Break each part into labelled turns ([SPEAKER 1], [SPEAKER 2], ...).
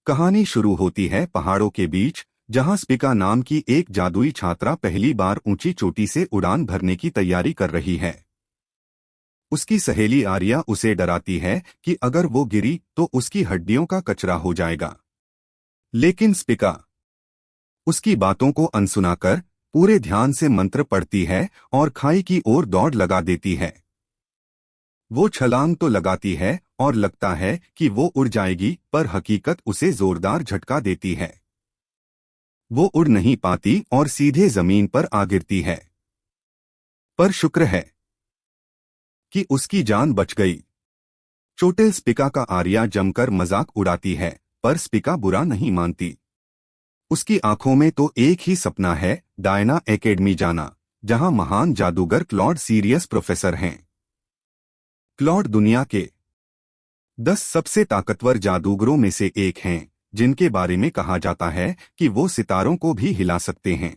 [SPEAKER 1] कहानी शुरू होती है पहाड़ों के बीच, जहां स्पिका नाम की एक जादुई छात्रा पहली बार ऊंची चोटी से उड़ान भरने की तैयारी कर रही है। उसकी सहेली आर्या उसे डराती है कि अगर वो गिरी तो उसकी हड्डियों का कचरा हो जाएगा। लेकिन स्पिका उसकी बातों को अनसुना कर पूरे ध्यान से मंत्र पढ़ती है और खाई की ओर दौड़ लगा देती है। वो छलांग तो लगाती है और लगता है कि वो उड़ जाएगी, पर हकीकत उसे जोरदार झटका देती है। वो उड़ नहीं पाती और सीधे जमीन पर आ गिरती है। पर शुक्र है कि उसकी जान बच गई। चोटिल स्पिका का आर्या जमकर मजाक उड़ाती है, पर स्पिका बुरा नहीं मानती। उसकी आंखों में तो एक ही सपना है, डायना एकेडमी जाना, जहां महान जादूगर क्लॉड सीरियस प्रोफेसर हैं। क्लॉड दुनिया के 10 सबसे ताकतवर जादूगरों में से एक हैं, जिनके बारे में कहा जाता है कि वो सितारों को भी हिला सकते हैं।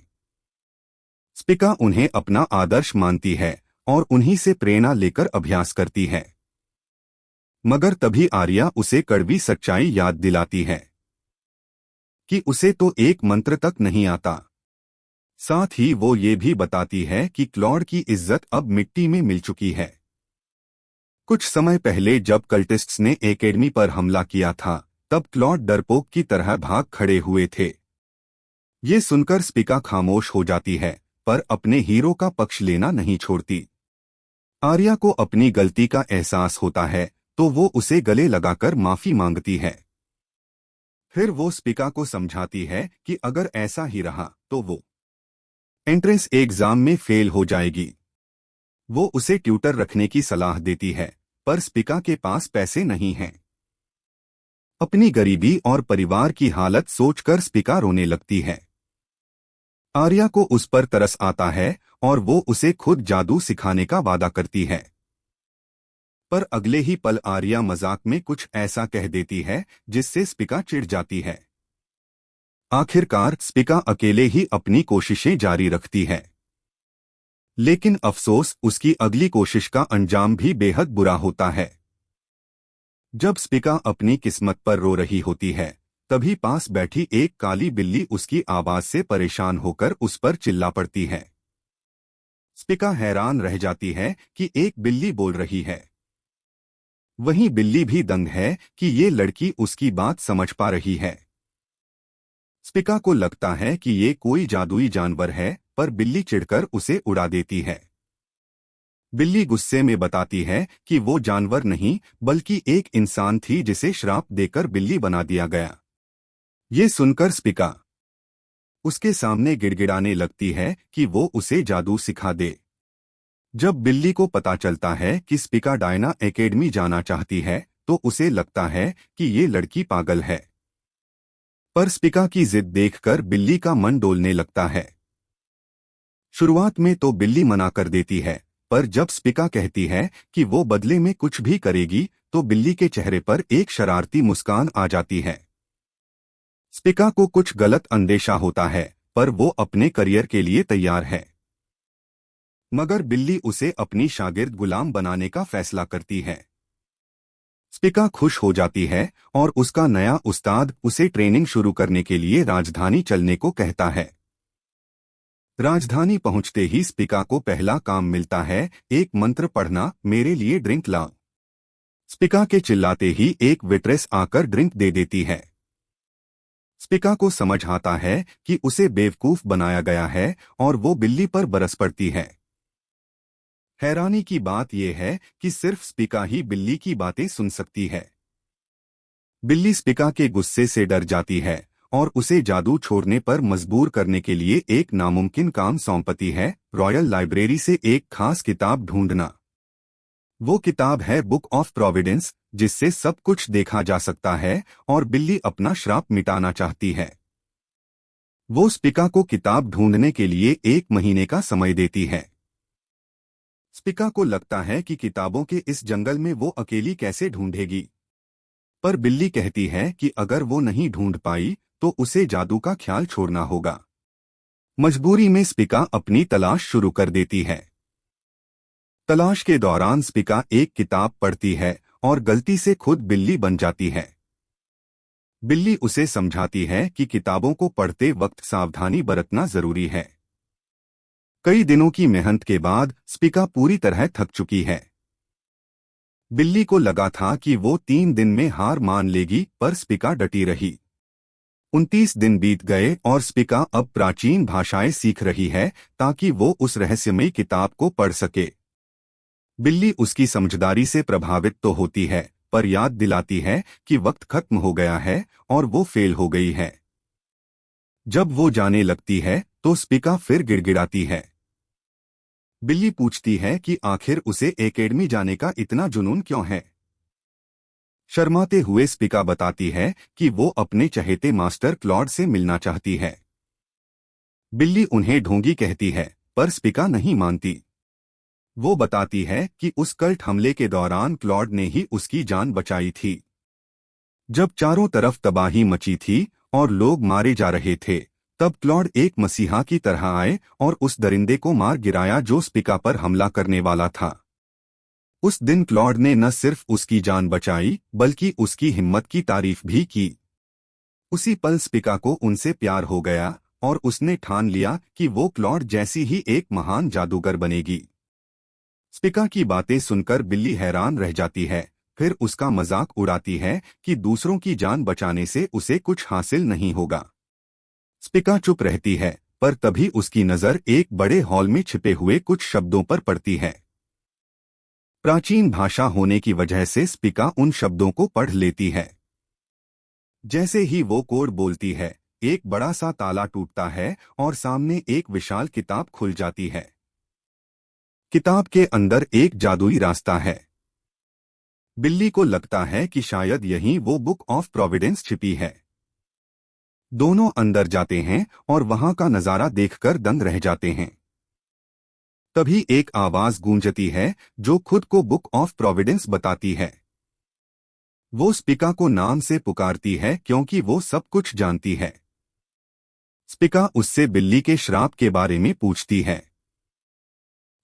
[SPEAKER 1] स्पिका उन्हें अपना आदर्श मानती है और उन्हीं से प्रेरणा लेकर अभ्यास करती है। मगर तभी आर्या उसे कड़वी सच्चाई याद दिलाती है कि उसे तो एक मंत्र तक नहीं आता। साथ ही वो ये भी बताती है कि क्लॉड की इज्जत अब मिट्टी में मिल चुकी है। कुछ समय पहले जब कल्टिस्ट्स ने एकेडमी पर हमला किया था, तब क्लॉड डरपोक की तरह भाग खड़े हुए थे। ये सुनकर स्पिका खामोश हो जाती है, पर अपने हीरो का पक्ष लेना नहीं छोड़ती। आर्या को अपनी गलती का एहसास होता है, तो वो उसे गले लगाकर माफी मांगती है। फिर वो स्पिका को समझाती है कि अगर ऐसा ही रहा तो वो एंट्रेंस एग्जाम में फेल हो जाएगी। वो उसे ट्यूटर रखने की सलाह देती है, पर स्पिका के पास पैसे नहीं हैं। अपनी गरीबी और परिवार की हालत सोचकर स्पिका रोने लगती है। आर्या को उस पर तरस आता है और वो उसे खुद जादू सिखाने का वादा करती है। पर अगले ही पल आर्या मजाक में कुछ ऐसा कह देती है जिससे स्पिका चिढ़ जाती है। आखिरकार स्पिका अकेले ही अपनी कोशिशें जारी रखती है। लेकिन अफसोस, उसकी अगली कोशिश का अंजाम भी बेहद बुरा होता है। जब स्पिका अपनी किस्मत पर रो रही होती है, तभी पास बैठी एक काली बिल्ली उसकी आवाज से परेशान होकर उस पर चिल्ला पड़ती है। स्पिका हैरान रह जाती है कि एक बिल्ली बोल रही है। वहीं बिल्ली भी दंग है कि ये लड़की उसकी बात समझ पा रही है। स्पिका को लगता है कि ये कोई जादुई जानवर है, पर बिल्ली चिढ़कर उसे उड़ा देती है। बिल्ली गुस्से में बताती है कि वो जानवर नहीं बल्कि एक इंसान थी जिसे श्राप देकर बिल्ली बना दिया गया। ये सुनकर स्पिका उसके सामने गिड़गिड़ाने लगती है कि वो उसे जादू सिखा दे। जब बिल्ली को पता चलता है कि स्पिका डायना एकेडमी जाना चाहती है, तो उसे लगता है कि ये लड़की पागल है। पर स्पिका की जिद देखकर बिल्ली का मन डोलने लगता है। शुरुआत में तो बिल्ली मना कर देती है, पर जब स्पिका कहती है कि वो बदले में कुछ भी करेगी, तो बिल्ली के चेहरे पर एक शरारती मुस्कान आ जाती है। स्पिका को कुछ गलत अंदेशा होता है, पर वो अपने करियर के लिए तैयार है। मगर बिल्ली उसे अपनी शागिर्द गुलाम बनाने का फैसला करती है। स्पिका खुश हो जाती है और उसका नया उस्ताद उसे ट्रेनिंग शुरू करने के लिए राजधानी चलने को कहता है। राजधानी पहुंचते ही स्पिका को पहला काम मिलता है, एक मंत्र पढ़ना, मेरे लिए ड्रिंक लाओ। स्पिका के चिल्लाते ही एक वेट्रेस आकर ड्रिंक दे देती है। स्पिका को समझ आता है कि उसे बेवकूफ बनाया गया है और वो बिल्ली पर बरस पड़ती है। हैरानी की बात यह है कि सिर्फ स्पिका ही बिल्ली की बातें सुन सकती है। बिल्ली स्पिका के गुस्से से डर जाती है और उसे जादू छोड़ने पर मजबूर करने के लिए एक नामुमकिन काम सौंपती है, रॉयल लाइब्रेरी से एक खास किताब ढूंढना। वो किताब है बुक ऑफ प्रोविडेंस, जिससे सब कुछ देखा जा सकता है और बिल्ली अपना श्राप मिटाना चाहती है। वो स्पिका को किताब ढूंढने के लिए 1 महीने का समय देती है। स्पिका को लगता है कि किताबों के इस जंगल में वो अकेली कैसे ढूंढेगी, पर बिल्ली कहती है कि अगर वो नहीं ढूंढ पाई तो उसे जादू का ख्याल छोड़ना होगा। मजबूरी में स्पिका अपनी तलाश शुरू कर देती है। तलाश के दौरान स्पिका एक किताब पढ़ती है और गलती से खुद बिल्ली बन जाती है। बिल्ली उसे समझाती है कि किताबों को पढ़ते वक्त सावधानी बरतना जरूरी है। कई दिनों की मेहनत के बाद स्पिका पूरी तरह थक चुकी है। बिल्ली को लगा था कि वो 3 दिन में हार मान लेगी, पर स्पिका डटी रही। 29 दिन बीत गए और स्पिका अब प्राचीन भाषाएं सीख रही है ताकि वो उस रहस्यमयी किताब को पढ़ सके। बिल्ली उसकी समझदारी से प्रभावित तो होती है, पर याद दिलाती है कि वक्त खत्म हो गया है और वो फेल हो गई है। जब वो जाने लगती है तो स्पिका फिर गिड़गिड़ाती है। बिल्ली पूछती है कि आखिर उसे एकेडमी जाने का इतना जुनून क्यों है। शर्माते हुए स्पिका बताती है कि वो अपने चहेते मास्टर क्लॉड से मिलना चाहती है। बिल्ली उन्हें ढोंगी कहती है, पर स्पिका नहीं मानती। वो बताती है कि उस कल्ट हमले के दौरान क्लॉड ने ही उसकी जान बचाई थी। जब चारों तरफ तबाही मची थी और लोग मारे जा रहे थे, तब क्लॉड एक मसीहा की तरह आए और उस दरिंदे को मार गिराया जो स्पिका पर हमला करने वाला था। उस दिन क्लॉड ने न सिर्फ उसकी जान बचाई, बल्कि उसकी हिम्मत की तारीफ भी की। उसी पल स्पिका को उनसे प्यार हो गया और उसने ठान लिया कि वो क्लॉड जैसी ही एक महान जादूगर बनेगी। स्पिका की बातें सुनकर बिल्ली हैरान रह जाती है, फिर उसका मजाक उड़ाती है कि दूसरों की जान बचाने से उसे कुछ हासिल नहीं होगा। स्पिका चुप रहती है, पर तभी उसकी नजर एक बड़े हॉल में छिपे हुए कुछ शब्दों पर पड़ती है। प्राचीन भाषा होने की वजह से स्पिका उन शब्दों को पढ़ लेती है। जैसे ही वो कोड बोलती है, एक बड़ा सा ताला टूटता है और सामने एक विशाल किताब खुल जाती है। किताब के अंदर एक जादुई रास्ता है। बिल्ली को लगता है कि शायद यहीं वो बुक ऑफ प्रोविडेंस छिपी है। दोनों अंदर जाते हैं और वहां का नजारा देखकर दंग रह जाते हैं। तभी एक आवाज गूंजती है जो खुद को बुक ऑफ प्रोविडेंस बताती है। वो स्पिका को नाम से पुकारती है क्योंकि वो सब कुछ जानती है। स्पिका उससे बिल्ली के श्राप के बारे में पूछती है।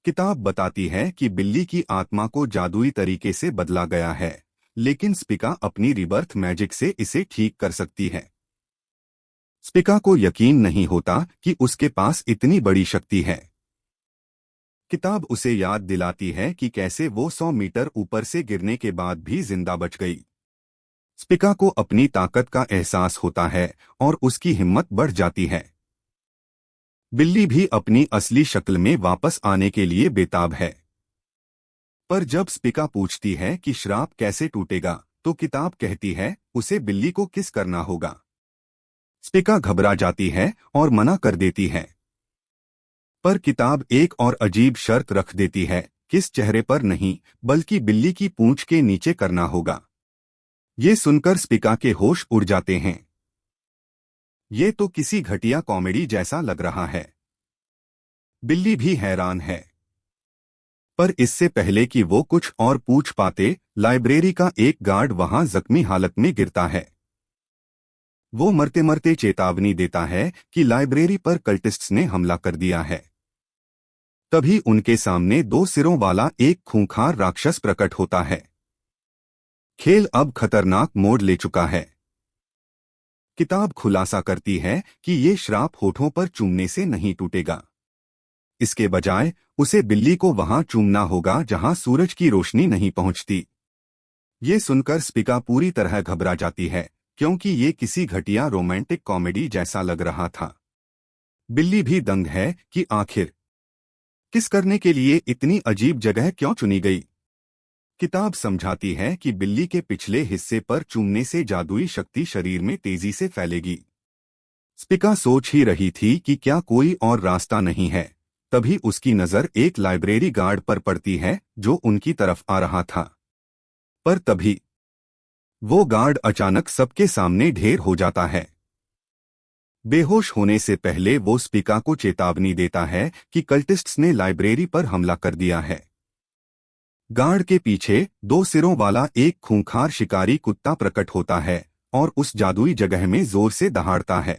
[SPEAKER 1] किताब बताती है कि बिल्ली की आत्मा को जादुई तरीके से बदला गया है, लेकिन स्पिका अपनी रिबर्थ मैजिक से इसे ठीक कर सकती है। स्पिका को यकीन नहीं होता कि उसके पास इतनी बड़ी शक्ति है। किताब उसे याद दिलाती है कि कैसे वो 100 मीटर ऊपर से गिरने के बाद भी जिंदा बच गई। स्पिका को अपनी ताकत का एहसास होता है और उसकी हिम्मत बढ़ जाती है। बिल्ली भी अपनी असली शक्ल में वापस आने के लिए बेताब है। पर जब स्पिका पूछती है कि श्राप कैसे टूटेगा, तो किताब कहती है उसे बिल्ली को किस करना होगा। स्पिका घबरा जाती है और मना कर देती है। पर किताब एक और अजीब शर्त रख देती है, किस चेहरे पर नहीं, बल्कि बिल्ली की पूंछ के नीचे करना होगा। ये सुनकर स्पिका के होश उड़ जाते हैं। ये तो किसी घटिया कॉमेडी जैसा लग रहा है। बिल्ली भी हैरान है। पर इससे पहले कि वो कुछ और पूछ पाते, लाइब्रेरी का एक गार्ड वहां जख्मी हालत में गिरता है। वो मरते मरते चेतावनी देता है कि लाइब्रेरी पर कल्टिस्ट्स ने हमला कर दिया है। तभी उनके सामने 2 सिरों वाला एक खूंखार राक्षस प्रकट होता है। खेल अब खतरनाक मोड़ ले चुका है। किताब खुलासा करती है कि ये श्राप होठों पर चूमने से नहीं टूटेगा। इसके बजाय उसे बिल्ली को वहां चूमना होगा जहां सूरज की रोशनी नहीं पहुंचती। ये सुनकर स्पिका पूरी तरह घबरा जाती है, क्योंकि ये किसी घटिया रोमांटिक कॉमेडी जैसा लग रहा था। बिल्ली भी दंग है कि आखिर किस करने के लिए इतनी अजीब जगह क्यों चुनी गई। किताब समझाती है कि बिल्ली के पिछले हिस्से पर चूमने से जादुई शक्ति शरीर में तेजी से फैलेगी। स्पिका सोच ही रही थी कि क्या कोई और रास्ता नहीं है, तभी उसकी नजर एक लाइब्रेरी गार्ड पर पड़ती है जो उनकी तरफ आ रहा था। पर तभी वो गार्ड अचानक सबके सामने ढेर हो जाता है। बेहोश होने से पहले वो स्पिका को चेतावनी देता है कि कल्टिस्ट्स ने लाइब्रेरी पर हमला कर दिया है। गार्ड के पीछे 2 सिरों वाला एक खूंखार शिकारी कुत्ता प्रकट होता है और उस जादुई जगह में जोर से दहाड़ता है।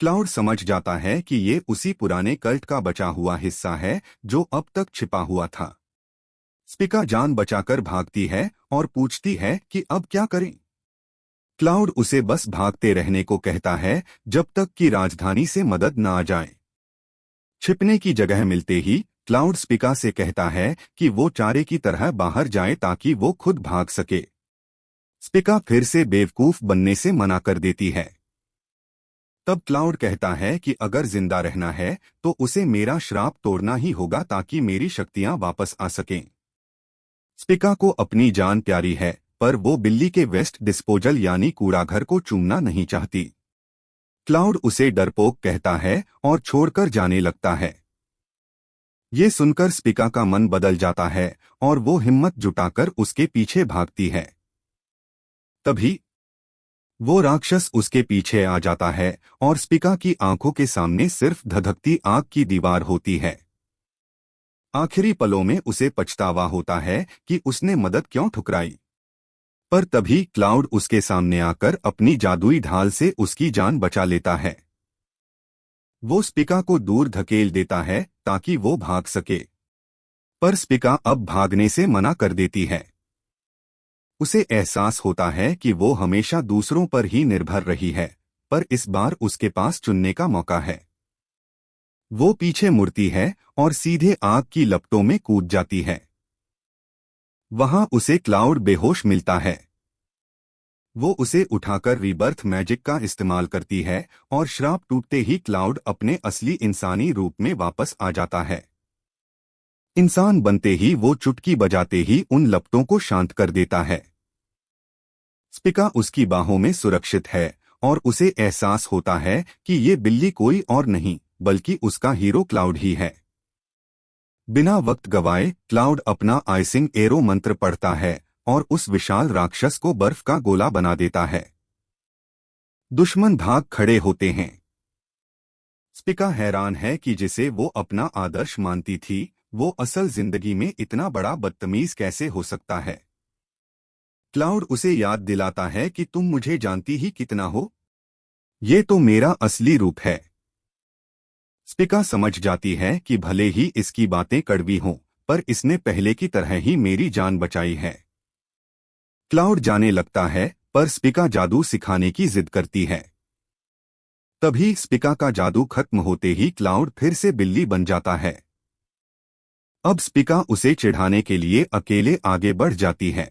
[SPEAKER 1] क्लाउड समझ जाता है कि ये उसी पुराने कल्ट का बचा हुआ हिस्सा है जो अब तक छिपा हुआ था। स्पिका जान बचाकर भागती है और पूछती है कि अब क्या करें। क्लाउड उसे बस भागते रहने को कहता है जब तक कि राजधानी से मदद न आ जाए। छिपने की जगह मिलते ही क्लाउड स्पिका से कहता है कि वो चारे की तरह बाहर जाए ताकि वो खुद भाग सके। स्पिका फिर से बेवकूफ बनने से मना कर देती है। तब क्लाउड कहता है कि अगर जिंदा रहना है तो उसे मेरा श्राप तोड़ना ही होगा ताकि मेरी शक्तियां वापस आ सकें। स्पिका को अपनी जान प्यारी है, पर वो बिल्ली के वेस्ट डिस्पोजल यानी कूड़ाघर को चूमना नहीं चाहती। क्लाउड उसे डरपोक कहता है और छोड़कर जाने लगता है। ये सुनकर स्पिका का मन बदल जाता है और वो हिम्मत जुटाकर उसके पीछे भागती है। तभी वो राक्षस उसके पीछे आ जाता है और स्पिका की आंखों के सामने सिर्फ धधकती आग की दीवार होती है। आखिरी पलों में उसे पछतावा होता है कि उसने मदद क्यों ठुकराई। पर तभी क्लाउड उसके सामने आकर अपनी जादुई ढाल से उसकी जान बचा लेता है। वो स्पिका को दूर धकेल देता है ताकि वो भाग सके, पर स्पिका अब भागने से मना कर देती है। उसे एहसास होता है कि वो हमेशा दूसरों पर ही निर्भर रही है, पर इस बार उसके पास चुनने का मौका है। वो पीछे मुड़ती है और सीधे आग की लपटों में कूद जाती है। वहां उसे क्लाउड बेहोश मिलता है। वो उसे उठाकर रीबर्थ मैजिक का इस्तेमाल करती है और श्राप टूटते ही क्लाउड अपने असली इंसानी रूप में वापस आ जाता है। इंसान बनते ही वो चुटकी बजाते ही उन लपटों को शांत कर देता है। स्पिका उसकी बाहों में सुरक्षित है और उसे एहसास होता है कि ये बिल्ली कोई और नहीं बल्कि उसका हीरो क्लाउड ही है। बिना वक्त गवाए क्लाउड अपना आइसिंग एरो मंत्र पढ़ता है और उस विशाल राक्षस को बर्फ का गोला बना देता है। दुश्मन भाग खड़े होते हैं। स्पिका हैरान है कि जिसे वो अपना आदर्श मानती थी वो असल जिंदगी में इतना बड़ा बदतमीज कैसे हो सकता है। क्लाउड उसे याद दिलाता है कि तुम मुझे जानती ही कितना हो, ये तो मेरा असली रूप है। स्पिका समझ जाती है कि भले ही इसकी बातें कड़वी हों, पर इसने पहले की तरह ही मेरी जान बचाई है। क्लाउड जाने लगता है, पर स्पिका जादू सिखाने की जिद करती है। तभी स्पिका का जादू खत्म होते ही क्लाउड फिर से बिल्ली बन जाता है। अब स्पिका उसे चिढ़ाने के लिए अकेले आगे बढ़ जाती है।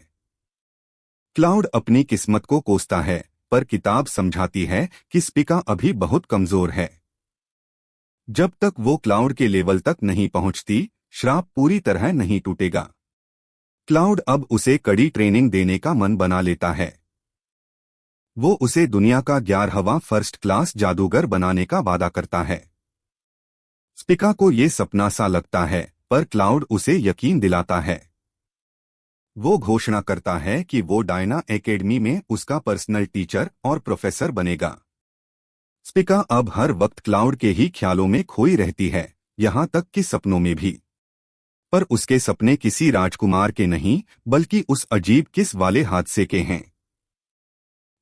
[SPEAKER 1] क्लाउड अपनी किस्मत को कोसता है, पर किताब समझाती है कि स्पिका अभी बहुत कमजोर है। जब तक वो क्लाउड के लेवल तक नहीं पहुंचती, श्राप पूरी तरह नहीं टूटेगा। क्लाउड अब उसे कड़ी ट्रेनिंग देने का मन बना लेता है। वो उसे दुनिया का 11वां फर्स्ट क्लास जादूगर बनाने का वादा करता है। स्पिका को ये सपना सा लगता है, पर क्लाउड उसे यकीन दिलाता है। वो घोषणा करता है कि वो डायना एकेडमी में उसका पर्सनल टीचर और प्रोफेसर बनेगा। स्पिका अब हर वक्त क्लाउड के ही ख्यालों में खोई रहती है, यहाँ तक कि सपनों में भी। पर उसके सपने किसी राजकुमार के नहीं, बल्कि उस अजीब किस वाले हादसे के हैं।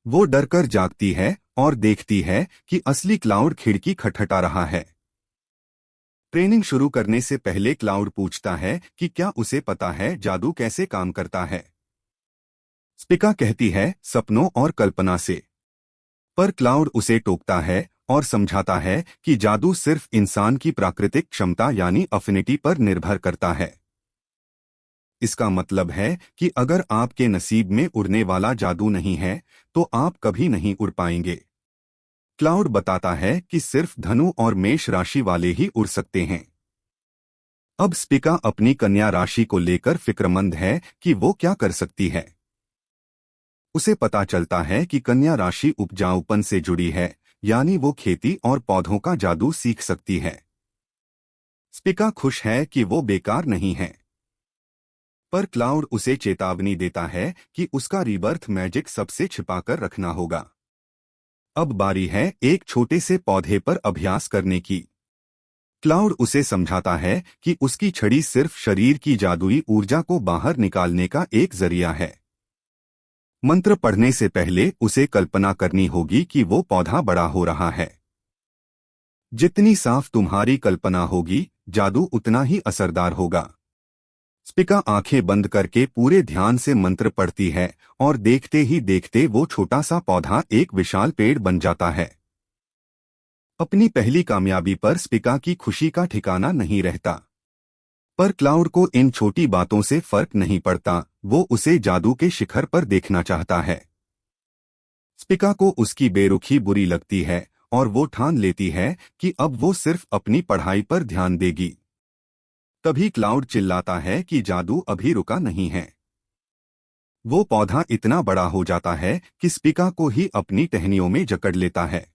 [SPEAKER 1] वो डरकर जागती है और देखती है कि असली क्लाउड खिड़की खटखटा रहा है। ट्रेनिंग शुरू करने से पहले क्लाउड पूछता है कि क्या उसे पता है जादू कैसे काम करता है। स्पिका कहती है, सपनों और कल्पना से। पर क्लाउड उसे टोकता है और समझाता है कि जादू सिर्फ इंसान की प्राकृतिक क्षमता यानी अफिनिटी पर निर्भर करता है। इसका मतलब है कि अगर आपके नसीब में उड़ने वाला जादू नहीं है तो आप कभी नहीं उड़ पाएंगे। क्लाउड बताता है कि सिर्फ धनु और मेष राशि वाले ही उड़ सकते हैं। अब स्पिका अपनी कन्या राशि को लेकर फिक्रमंद है कि वो क्या कर सकती है। उसे पता चलता है कि कन्या राशि उपजाऊपन से जुड़ी है, यानी वो खेती और पौधों का जादू सीख सकती है। स्पिका खुश है कि वो बेकार नहीं है, पर क्लाउड उसे चेतावनी देता है कि उसका रीबर्थ मैजिक सबसे छिपाकर रखना होगा। अब बारी है एक छोटे से पौधे पर अभ्यास करने की। क्लाउड उसे समझाता है कि उसकी छड़ी सिर्फ शरीर की जादुई ऊर्जा को बाहर निकालने का एक जरिया है। मंत्र पढ़ने से पहले उसे कल्पना करनी होगी कि वो पौधा बड़ा हो रहा है। जितनी साफ तुम्हारी कल्पना होगी, जादू उतना ही असरदार होगा। स्पिका आंखें बंद करके पूरे ध्यान से मंत्र पढ़ती है और देखते ही देखते वो छोटा सा पौधा एक विशाल पेड़ बन जाता है। अपनी पहली कामयाबी पर स्पिका की खुशी का ठिकाना नहीं रहता। पर क्लाउड को इन छोटी बातों से फर्क नहीं पड़ता, वो उसे जादू के शिखर पर देखना चाहता है। स्पिका को उसकी बेरुखी बुरी लगती है और वो ठान लेती है कि अब वो सिर्फ अपनी पढ़ाई पर ध्यान देगी। तभी क्लाउड चिल्लाता है कि जादू अभी रुका नहीं है। वो पौधा इतना बड़ा हो जाता है कि स्पिका को ही अपनी टहनियों में जकड़ लेता है।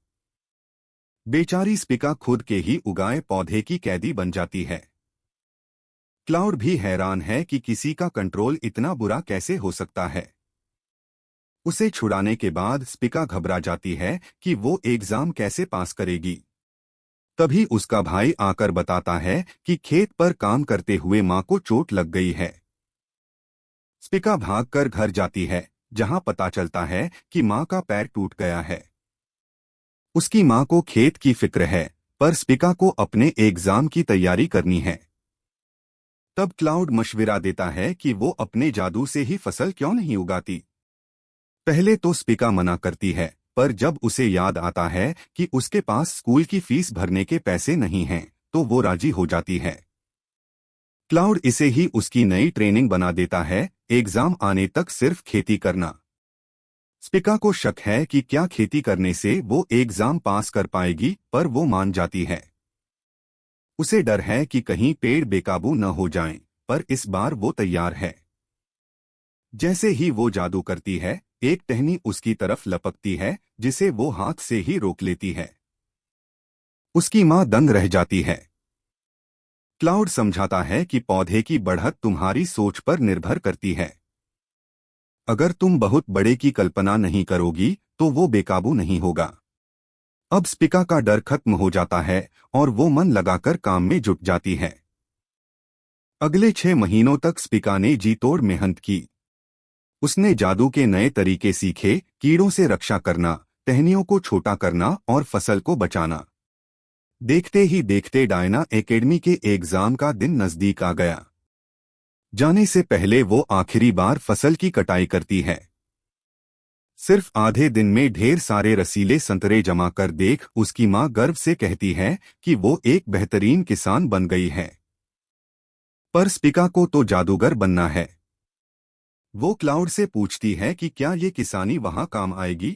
[SPEAKER 1] बेचारी स्पिका खुद के ही उगाए पौधे की कैदी बन जाती है। क्लाउड भी हैरान है कि किसी का कंट्रोल इतना बुरा कैसे हो सकता है। उसे छुड़ाने के बाद स्पिका घबरा जाती है कि वो एग्जाम कैसे पास करेगी। तभी उसका भाई आकर बताता है कि खेत पर काम करते हुए मां को चोट लग गई है। स्पिका भागकर घर जाती है, जहां पता चलता है कि मां का पैर टूट गया है। उसकी मां को खेत की फिक्र है, पर स्पिका को अपने एग्जाम की तैयारी करनी है। तब क्लाउड मशविरा देता है कि वो अपने जादू से ही फसल क्यों नहीं उगाती। पहले तो स्पिका मना करती है, पर जब उसे याद आता है कि उसके पास स्कूल की फीस भरने के पैसे नहीं हैं, तो वो राजी हो जाती है। क्लाउड इसे ही उसकी नई ट्रेनिंग बना देता है, एग्जाम आने तक सिर्फ खेती करना। स्पिका को शक है कि क्या खेती करने से वो एग्जाम पास कर पाएगी, पर वो मान जाती है। उसे डर है कि कहीं पेड़ बेकाबू न हो जाएं, पर इस बार वो तैयार है। जैसे ही वो जादू करती है, एक टहनी उसकी तरफ लपकती है, जिसे वो हाथ से ही रोक लेती है। उसकी मां दंग रह जाती है। क्लाउड समझाता है कि पौधे की बढ़त तुम्हारी सोच पर निर्भर करती है। अगर तुम बहुत बड़े की कल्पना नहीं करोगी तो वो बेकाबू नहीं होगा। अब स्पिका का डर खत्म हो जाता है और वो मन लगाकर काम में जुट जाती है। अगले 6 महीनों तक स्पिका ने जी तोड़ मेहनत की। उसने जादू के नए तरीके सीखे, कीड़ों से रक्षा करना, टहनियों को छोटा करना और फसल को बचाना। देखते ही देखते डायना एकेडमी के एग्जाम का दिन नजदीक आ गया। जाने से पहले वो आखिरी बार फसल की कटाई करती है। सिर्फ आधे दिन में ढेर सारे रसीले संतरे जमा कर देख उसकी मां गर्व से कहती है कि वो एक बेहतरीन किसान बन गई है। पर स्पिका को तो जादूगर बनना है। वो क्लाउड से पूछती है कि क्या ये किसानी वहां काम आएगी।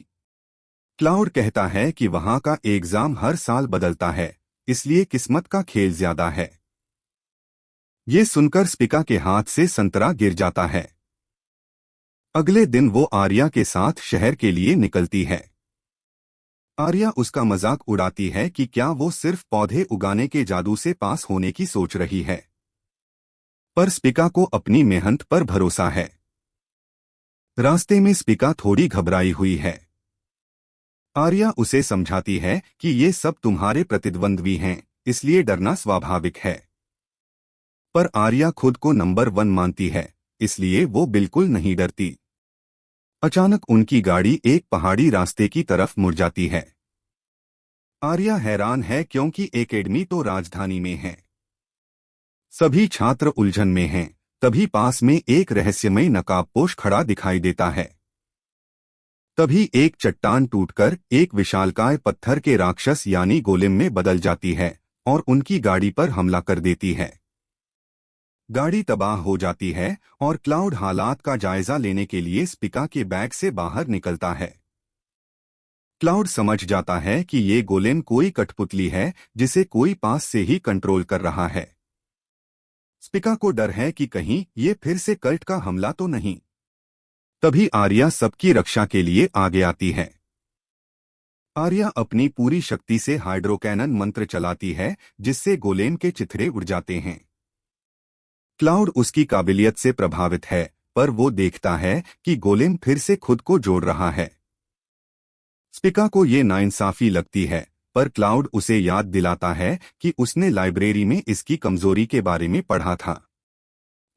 [SPEAKER 1] क्लाउड कहता है कि वहां का एग्जाम हर साल बदलता है, इसलिए किस्मत का खेल ज्यादा है। ये सुनकर स्पिका के हाथ से संतरा गिर जाता है। अगले दिन वो आर्या के साथ शहर के लिए निकलती है। आर्या उसका मजाक उड़ाती है कि क्या वो सिर्फ पौधे उगाने के जादू से पास होने की सोच रही है। पर स्पिका को अपनी मेहनत पर भरोसा है। रास्ते में स्पिका थोड़ी घबराई हुई है। आर्या उसे समझाती है कि ये सब तुम्हारे प्रतिद्वंद्वी हैं, इसलिए डरना स्वाभाविक है। पर आर्या खुद को नंबर 1 मानती है, इसलिए वो बिल्कुल नहीं डरती। अचानक उनकी गाड़ी एक पहाड़ी रास्ते की तरफ मुड़ जाती है। आर्या हैरान है क्योंकि एकेडमी तो राजधानी में है। सभी छात्र उलझन में हैं। तभी पास में एक रहस्यमय नकाबपोश खड़ा दिखाई देता है। तभी एक चट्टान टूटकर एक विशालकाय पत्थर के राक्षस यानी गोलेम में बदल जाती है और उनकी गाड़ी पर हमला कर देती है। गाड़ी तबाह हो जाती है और क्लाउड हालात का जायजा लेने के लिए स्पिका के बैग से बाहर निकलता है। क्लाउड समझ जाता है कि ये गोलेम कोई कठपुतली है जिसे कोई पास से ही कंट्रोल कर रहा है। स्पिका को डर है कि कहीं ये फिर से कल्ट का हमला तो नहीं। तभी आर्या सबकी रक्षा के लिए आगे आती है। आर्या अपनी पूरी शक्ति से हाइड्रोकैनन मंत्र चलाती है, जिससे गोलेम के चिथड़े उड़ जाते हैं। क्लाउड उसकी काबिलियत से प्रभावित है, पर वो देखता है कि गोलेम फिर से खुद को जोड़ रहा है। स्पिका को ये नाइंसाफी लगती है, पर क्लाउड उसे याद दिलाता है कि उसने लाइब्रेरी में इसकी कमजोरी के बारे में पढ़ा था।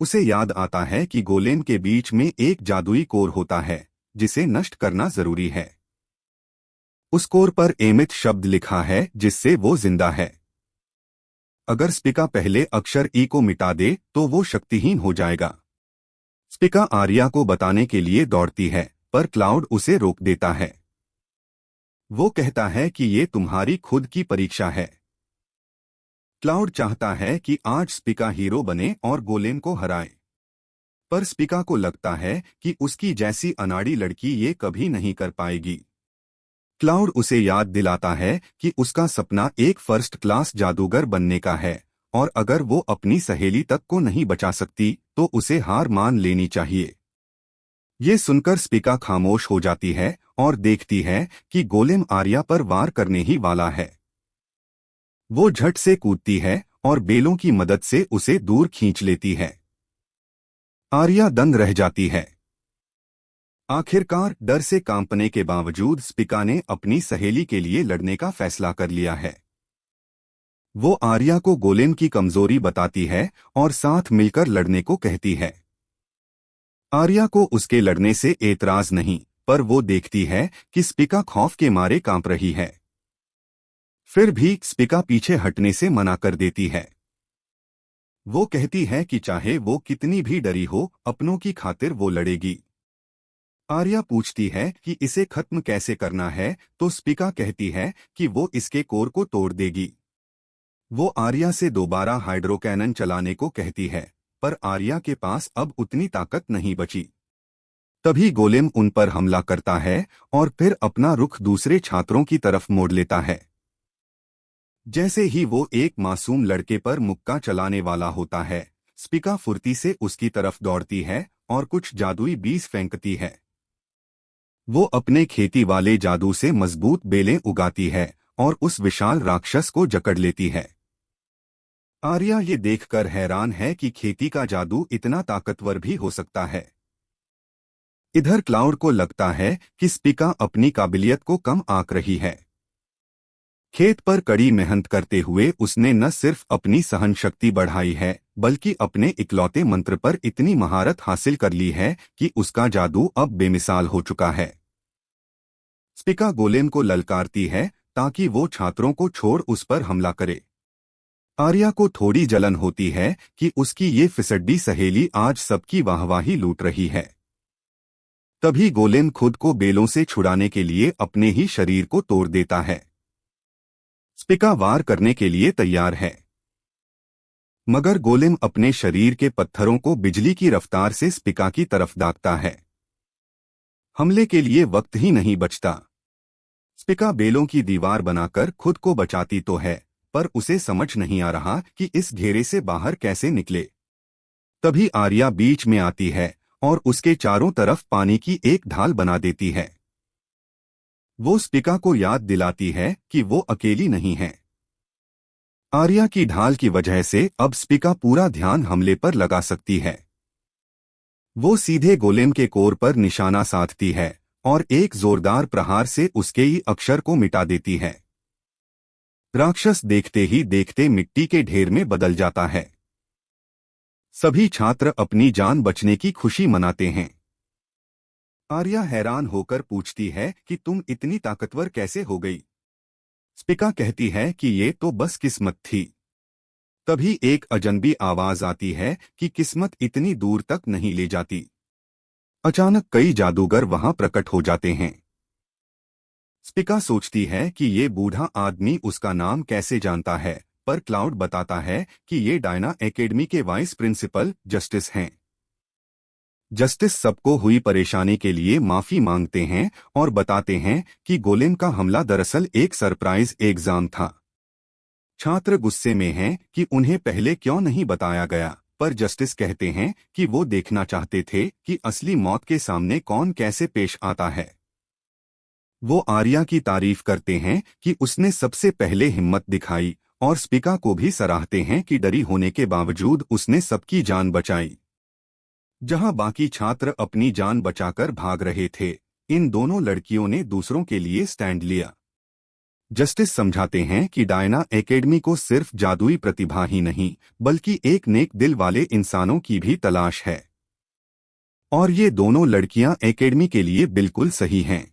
[SPEAKER 1] उसे याद आता है कि गोलेम के बीच में एक जादुई कोर होता है, जिसे नष्ट करना जरूरी है। उस कोर पर एमिथ शब्द लिखा है, जिससे वो जिंदा है। अगर स्पिका पहले अक्षर ई को मिटा दे तो वो शक्तिहीन हो जाएगा। स्पिका आर्या को बताने के लिए दौड़ती है, पर क्लाउड उसे रोक देता है। वो कहता है कि ये तुम्हारी खुद की परीक्षा है। क्लाउड चाहता है कि आज स्पिका हीरो बने और गोलेम को हराए, पर स्पिका को लगता है कि उसकी जैसी अनाड़ी लड़की ये कभी नहीं कर पाएगी। क्लाउड उसे याद दिलाता है कि उसका सपना एक फर्स्ट क्लास जादूगर बनने का है, और अगर वो अपनी सहेली तक को नहीं बचा सकती तो उसे हार मान लेनी चाहिए। ये सुनकर स्पिका खामोश हो जाती है और देखती है कि गोलेम आर्या पर वार करने ही वाला है। वो झट से कूदती है और बेलों की मदद से उसे दूर खींच लेती है। आर्या दंग रह जाती है। आखिरकार डर से कांपने के बावजूद स्पिका ने अपनी सहेली के लिए लड़ने का फैसला कर लिया है। वो आर्या को गोलेम की कमजोरी बताती है और साथ मिलकर लड़ने को कहती है। आर्या को उसके लड़ने से एतराज नहीं, पर वो देखती है कि स्पिका खौफ के मारे कांप रही है। फिर भी स्पिका पीछे हटने से मना कर देती है। वो कहती है कि चाहे वो कितनी भी डरी हो, अपनों की खातिर वो लड़ेगी। आर्या पूछती है कि इसे खत्म कैसे करना है, तो स्पिका कहती है कि वो इसके कोर को तोड़ देगी। वो आर्या से दोबारा हाइड्रोकैनन चलाने को कहती है, पर आर्या के पास अब उतनी ताकत नहीं बची। तभी गोलेम उन पर हमला करता है और फिर अपना रुख दूसरे छात्रों की तरफ मोड़ लेता है। जैसे ही वो एक मासूम लड़के पर मुक्का चलाने वाला होता है, स्पिका फुर्ती से उसकी तरफ दौड़ती है और कुछ जादुई बीज फेंकती है। वो अपने खेती वाले जादू से मजबूत बेलें उगाती है और उस विशाल राक्षस को जकड़ लेती है। आर्या ये देखकर हैरान है कि खेती का जादू इतना ताकतवर भी हो सकता है। इधर क्लाउड को लगता है कि स्पिका अपनी काबिलियत को कम आंक रही है। खेत पर कड़ी मेहनत करते हुए उसने न सिर्फ अपनी सहन शक्ति बढ़ाई है, बल्कि अपने इकलौते मंत्र पर इतनी महारत हासिल कर ली है कि उसका जादू अब बेमिसाल हो चुका है। स्पिका गोलेम को ललकारती है ताकि वो छात्रों को छोड़ उस पर हमला करे। आर्या को थोड़ी जलन होती है कि उसकी ये फिसड्डी सहेली आज सबकी वाहवाही लूट रही है। तभी गोलेम खुद को बेलों से छुड़ाने के लिए अपने ही शरीर को तोड़ देता है। स्पिका वार करने के लिए तैयार है, मगर गोलेम अपने शरीर के पत्थरों को बिजली की रफ्तार से स्पिका की तरफ दागता है। हमले के लिए वक्त ही नहीं बचता। स्पिका बेलों की दीवार बनाकर खुद को बचाती तो है, पर उसे समझ नहीं आ रहा कि इस घेरे से बाहर कैसे निकले। तभी आर्या बीच में आती है और उसके चारों तरफ पानी की एक ढाल बना देती है। वो स्पिका को याद दिलाती है कि वो अकेली नहीं है। आर्या की ढाल की वजह से अब स्पिका पूरा ध्यान हमले पर लगा सकती है। वो सीधे गोलेम के कोर पर निशाना साधती है और एक जोरदार प्रहार से उसके ही अक्षर को मिटा देती है। राक्षस देखते ही देखते मिट्टी के ढेर में बदल जाता है। सभी छात्र अपनी जान बचने की खुशी मनाते हैं। आर्या हैरान होकर पूछती है कि तुम इतनी ताकतवर कैसे हो गई। स्पिका कहती है कि ये तो बस किस्मत थी। तभी एक अजनबी आवाज आती है कि किस्मत इतनी दूर तक नहीं ले जाती। अचानक कई जादूगर वहां प्रकट हो जाते हैं। स्पिका सोचती है कि ये बूढ़ा आदमी उसका नाम कैसे जानता है, पर क्लाउड बताता है कि ये डायना एकेडमी के वाइस प्रिंसिपल जस्टिस हैं। जस्टिस सबको हुई परेशानी के लिए माफी मांगते हैं और बताते हैं कि गोलेम का हमला दरअसल एक सरप्राइज एग्जाम था। छात्र गुस्से में हैं कि उन्हें पहले क्यों नहीं बताया गया, पर जस्टिस कहते हैं कि वो देखना चाहते थे कि असली मौत के सामने कौन कैसे पेश आता है। वो आर्या की तारीफ करते हैं कि उसने सबसे पहले हिम्मत दिखाई और स्पिका को भी सराहते हैं कि डरी होने के बावजूद उसने सबकी जान बचाई। जहां बाकी छात्र अपनी जान बचाकर भाग रहे थे, इन दोनों लड़कियों ने दूसरों के लिए स्टैंड लिया। जस्टिस समझाते हैं कि डायना एकेडमी को सिर्फ जादुई प्रतिभा ही नहीं, बल्कि एक नेक दिल वाले इंसानों की भी तलाश है। और ये दोनों लड़कियां एकेडमी के लिए बिल्कुल सही हैं।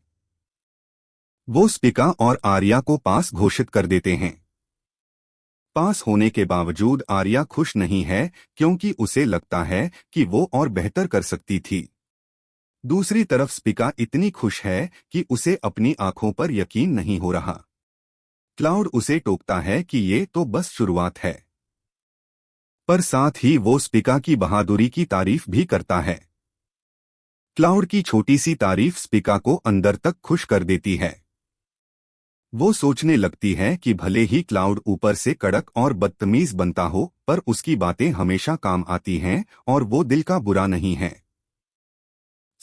[SPEAKER 1] वो स्पिका और आर्या को पास घोषित कर देते हैं। पास होने के बावजूद आर्या खुश नहीं है, क्योंकि उसे लगता है कि वो और बेहतर कर सकती थी। दूसरी तरफ स्पिका इतनी खुश है कि उसे अपनी आंखों पर यकीन नहीं हो रहा। क्लाउड उसे टोकता है कि ये तो बस शुरुआत है, पर साथ ही वो स्पिका की बहादुरी की तारीफ भी करता है। क्लाउड की छोटी सी तारीफ स्पिका को अंदर तक खुश कर देती है। वो सोचने लगती है कि भले ही क्लाउड ऊपर से कड़क और बदतमीज बनता हो, पर उसकी बातें हमेशा काम आती हैं और वो दिल का बुरा नहीं है।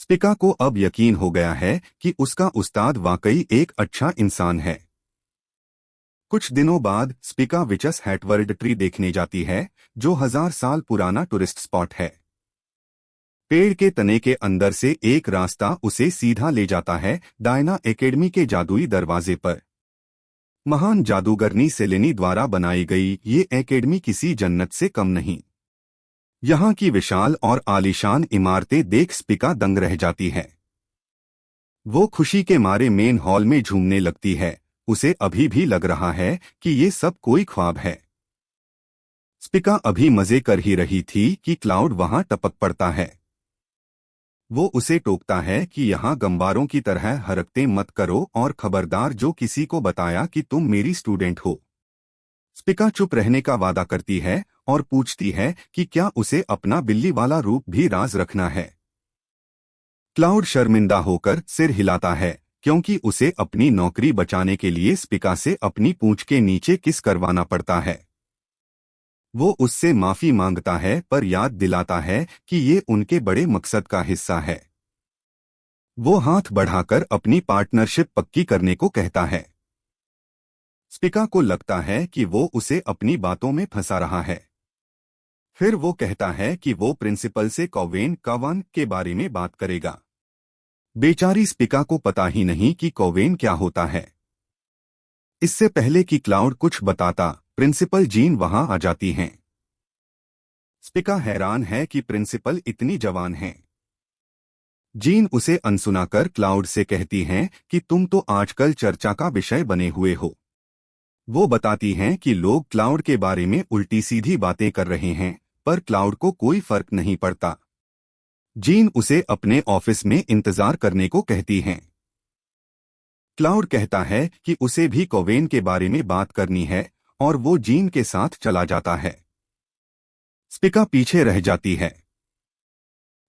[SPEAKER 1] स्पिका को अब यकीन हो गया है कि उसका उस्ताद वाकई एक अच्छा इंसान है। कुछ दिनों बाद स्पिका विचस हैटवर्ल्ड ट्री देखने जाती है, जो 1000 साल पुराना टूरिस्ट स्पॉट है। पेड़ के तने के अंदर से एक रास्ता उसे सीधा ले जाता है डायना एकेडमी के जादुई दरवाजे पर। महान जादूगरनी सेलेनी द्वारा बनाई गई ये एकेडमी किसी जन्नत से कम नहीं। यहाँ की विशाल और आलीशान इमारतें देख स्पिका दंग रह जाती है। वो खुशी के मारे मेन हॉल में झूमने लगती है। उसे अभी भी लग रहा है कि ये सब कोई ख्वाब है। स्पिका अभी मजे कर ही रही थी कि क्लाउड वहां टपक पड़ता है। वो उसे टोकता है कि यहाँ गंवारों की तरह हरकतें मत करो और खबरदार जो किसी को बताया कि तुम मेरी स्टूडेंट हो। स्पिका चुप रहने का वादा करती है और पूछती है कि क्या उसे अपना बिल्ली वाला रूप भी राज रखना है। क्लाउड शर्मिंदा होकर सिर हिलाता है, क्योंकि उसे अपनी नौकरी बचाने के लिए स्पिका से अपनी पूंछ के नीचे किस करवाना पड़ता है। वो उससे माफी मांगता है, पर याद दिलाता है कि ये उनके बड़े मकसद का हिस्सा है। वो हाथ बढ़ाकर अपनी पार्टनरशिप पक्की करने को कहता है। स्पिका को लगता है कि वो उसे अपनी बातों में फंसा रहा है। फिर वो कहता है कि वो प्रिंसिपल से कोवेन कावान के बारे में बात करेगा। बेचारी स्पिका को पता ही नहीं कि कोवेन क्या होता है। इससे पहले कि क्लाउड कुछ बताता, प्रिंसिपल जीन वहां आ जाती हैं। स्पिका हैरान है कि प्रिंसिपल इतनी जवान हैं। जीन उसे अनसुना कर क्लाउड से कहती हैं कि तुम तो आजकल चर्चा का विषय बने हुए हो। वो बताती हैं कि लोग क्लाउड के बारे में उल्टी सीधी बातें कर रहे हैं, पर क्लाउड को कोई फर्क नहीं पड़ता। जीन उसे अपने ऑफिस में इंतजार करने को कहती हैं। क्लाउड कहता है कि उसे भी कोवेन के बारे में बात करनी है और वो जीन के साथ चला जाता है। स्पिका पीछे रह जाती है।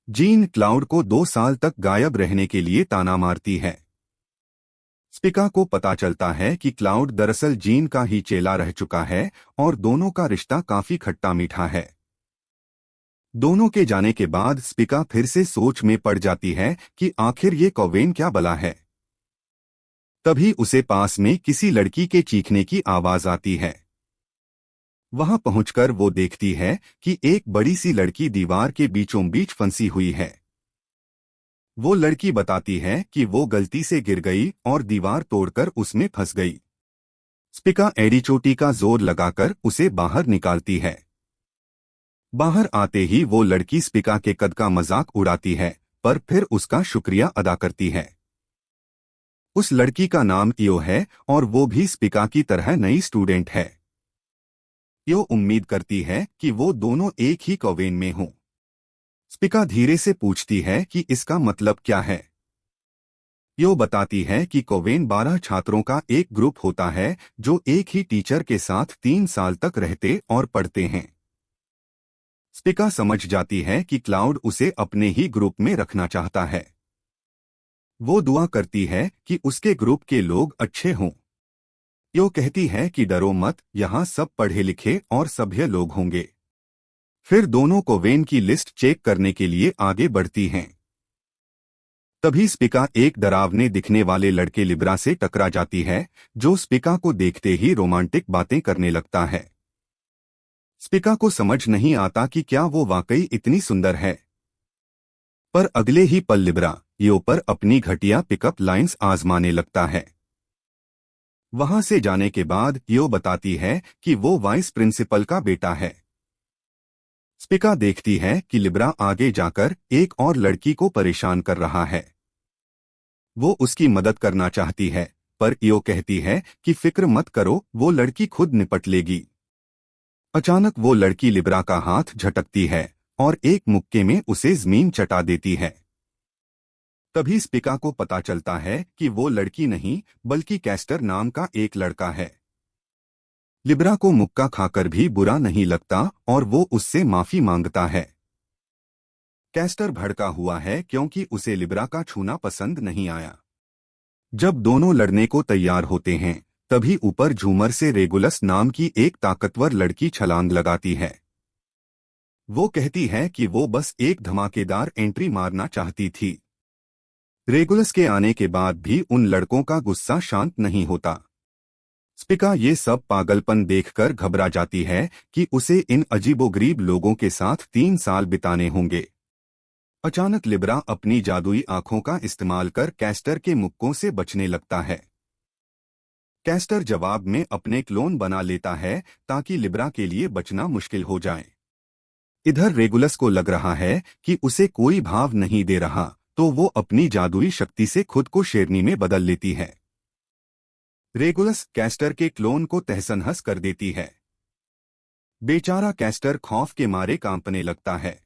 [SPEAKER 1] जीन क्लाउड को 2 साल तक गायब रहने के लिए ताना मारती है। स्पिका को पता चलता है कि क्लाउड दरअसल जीन का ही चेला रह चुका है और दोनों का रिश्ता काफी खट्टा मीठा है। दोनों के जाने के बाद स्पिका फिर से सोच में पड़ जाती है कि आखिर ये कोवेन क्या बला है। तभी उसे पास में किसी लड़की के चीखने की आवाज आती है। वहां पहुंचकर वो देखती है कि एक बड़ी सी लड़की दीवार के बीचों बीच फंसी हुई है। वो लड़की बताती है कि वो गलती से गिर गई और दीवार तोड़कर उसमें फंस गई। स्पिका एड़ी चोटी का जोर लगाकर उसे बाहर निकालती है। बाहर आते ही वो लड़की स्पिका के कद का मजाक उड़ाती है, पर फिर उसका शुक्रिया अदा करती है। उस लड़की का नाम इयो है और वो भी स्पिका की तरह नई स्टूडेंट है। इयो उम्मीद करती है कि वो दोनों एक ही कोवेन में हों। स्पिका धीरे से पूछती है कि इसका मतलब क्या है। इयो बताती है कि कोवेन 12 छात्रों का एक ग्रुप होता है जो एक ही टीचर के साथ 3 साल तक रहते और पढ़ते हैं। स्पिका समझ जाती है कि क्लाउड उसे अपने ही ग्रुप में रखना चाहता है। वो दुआ करती है कि उसके ग्रुप के लोग अच्छे हों। यो कहती है कि डरो मत, यहाँ सब पढ़े लिखे और सभ्य लोग होंगे। फिर दोनों कोवेन की लिस्ट चेक करने के लिए आगे बढ़ती हैं। तभी स्पिका एक डरावने दिखने वाले लड़के लिब्रा से टकरा जाती है, जो स्पिका को देखते ही रोमांटिक बातें करने लगता है। स्पिका को समझ नहीं आता कि क्या वो वाकई इतनी सुंदर है। पर अगले ही पल लिब्रा यो पर अपनी घटिया पिकअप लाइंस आजमाने लगता है। वहां से जाने के बाद यो बताती है कि वो वाइस प्रिंसिपल का बेटा है। स्पिका देखती है कि लिब्रा आगे जाकर एक और लड़की को परेशान कर रहा है। वो उसकी मदद करना चाहती है, पर यो कहती है कि फिक्र मत करो, वो लड़की खुद निपट लेगी। अचानक वो लड़की लिब्रा का हाथ झटकती है और एक मुक्के में उसे जमीन चटा देती है। तभी स्पिका को पता चलता है कि वो लड़की नहीं बल्कि कैस्टर नाम का एक लड़का है। लिब्रा को मुक्का खाकर भी बुरा नहीं लगता और वो उससे माफी मांगता है। कैस्टर भड़का हुआ है क्योंकि उसे लिब्रा का छूना पसंद नहीं आया। जब दोनों लड़ने को तैयार होते हैं तभी ऊपर झूमर से रेगुलस नाम की एक ताकतवर लड़की छलांग लगाती है। वो कहती है कि वो बस एक धमाकेदार एंट्री मारना चाहती थी। रेगुलस के आने के बाद भी उन लड़कों का गुस्सा शांत नहीं होता। स्पिका ये सब पागलपन देखकर घबरा जाती है कि उसे इन अजीबोगरीब लोगों के साथ 3 साल बिताने होंगे। अचानक लिब्रा अपनी जादुई आंखों का इस्तेमाल कर कैस्टर के मुक्कों से बचने लगता है। कैस्टर जवाब में अपने क्लोन बना लेता है ताकि लिब्रा के लिए बचना मुश्किल हो जाए। इधर रेगुलस को लग रहा है कि उसे कोई भाव नहीं दे रहा, तो वो अपनी जादुई शक्ति से खुद को शेरनी में बदल लेती है। रेगुलस कैस्टर के क्लोन को तहस-नहस कर देती है। बेचारा कैस्टर खौफ के मारे कांपने लगता है।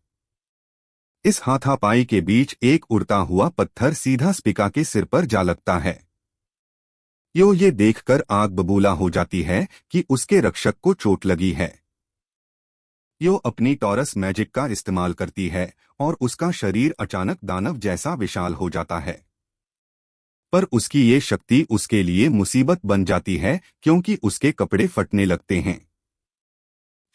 [SPEAKER 1] इस हाथापाई के बीच एक उड़ता हुआ पत्थर सीधा स्पिका के सिर पर जा लगता है। यो ये देखकर आग बबूला हो जाती है कि उसके रक्षक को चोट लगी है। यो अपनी टॉरस मैजिक का इस्तेमाल करती है और उसका शरीर अचानक दानव जैसा विशाल हो जाता है। पर उसकी ये शक्ति उसके लिए मुसीबत बन जाती है क्योंकि उसके कपड़े फटने लगते हैं।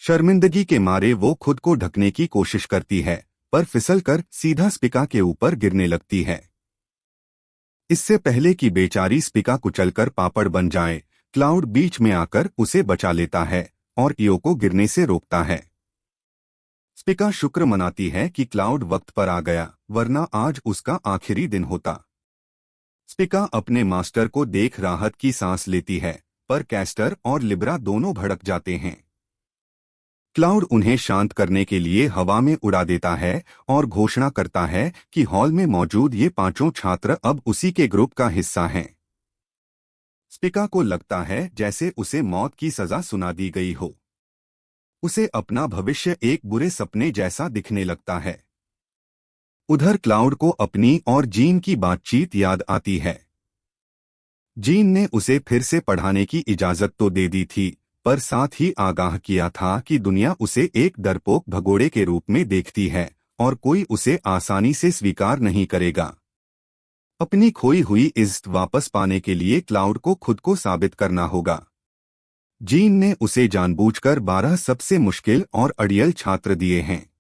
[SPEAKER 1] शर्मिंदगी के मारे वो खुद को ढकने की कोशिश करती है पर फिसलकर सीधा स्पिका के ऊपर गिरने लगती है। इससे पहले कि बेचारी स्पिका कुचलकर पापड़ बन जाए, क्लाउड बीच में आकर उसे बचा लेता है और इयो को गिरने से रोकता है। स्पिका शुक्र मनाती है कि क्लाउड वक्त पर आ गया, वरना आज उसका आखिरी दिन होता। स्पिका अपने मास्टर को देख राहत की सांस लेती है, पर कैस्टर और लिब्रा दोनों भड़क जाते हैं। क्लाउड उन्हें शांत करने के लिए हवा में उड़ा देता है और घोषणा करता है कि हॉल में मौजूद ये 5 छात्र अब उसी के ग्रुप का हिस्सा हैं। स्पिका को लगता है जैसे उसे मौत की सजा सुना दी गई हो। उसे अपना भविष्य एक बुरे सपने जैसा दिखने लगता है। उधर क्लाउड को अपनी और जीन की बातचीत याद आती है। जीन ने उसे फिर से पढ़ाने की इजाजत तो दे दी थी, पर साथ ही आगाह किया था कि दुनिया उसे एक डरपोक भगोड़े के रूप में देखती है और कोई उसे आसानी से स्वीकार नहीं करेगा। अपनी खोई हुई इज्जत वापस पाने के लिए क्लाउड को खुद को साबित करना होगा। जीन ने उसे जानबूझकर 12 सबसे मुश्किल और अड़ियल छात्र दिए हैं।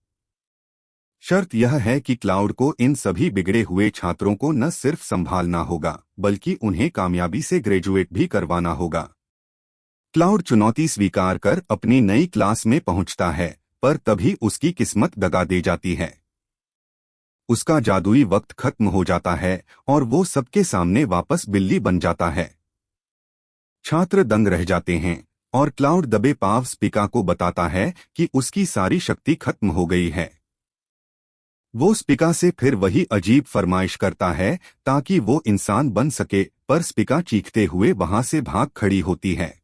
[SPEAKER 1] शर्त यह है कि क्लाउड को इन सभी बिगड़े हुए छात्रों को न सिर्फ संभालना होगा बल्कि उन्हें कामयाबी से ग्रेजुएट भी करवाना होगा। क्लाउड चुनौती स्वीकार कर अपनी नई क्लास में पहुंचता है, पर तभी उसकी किस्मत दगा दे जाती है। उसका जादुई वक्त खत्म हो जाता है और वो सबके सामने वापस बिल्ली बन जाता है। छात्र दंग रह जाते हैं और क्लाउड दबे पांव स्पिका को बताता है कि उसकी सारी शक्ति खत्म हो गई है। वो स्पिका से फिर वही अजीब फरमाइश करता है ताकि वो इंसान बन सके, पर स्पिका चीखते हुए वहां से भाग खड़ी होती है।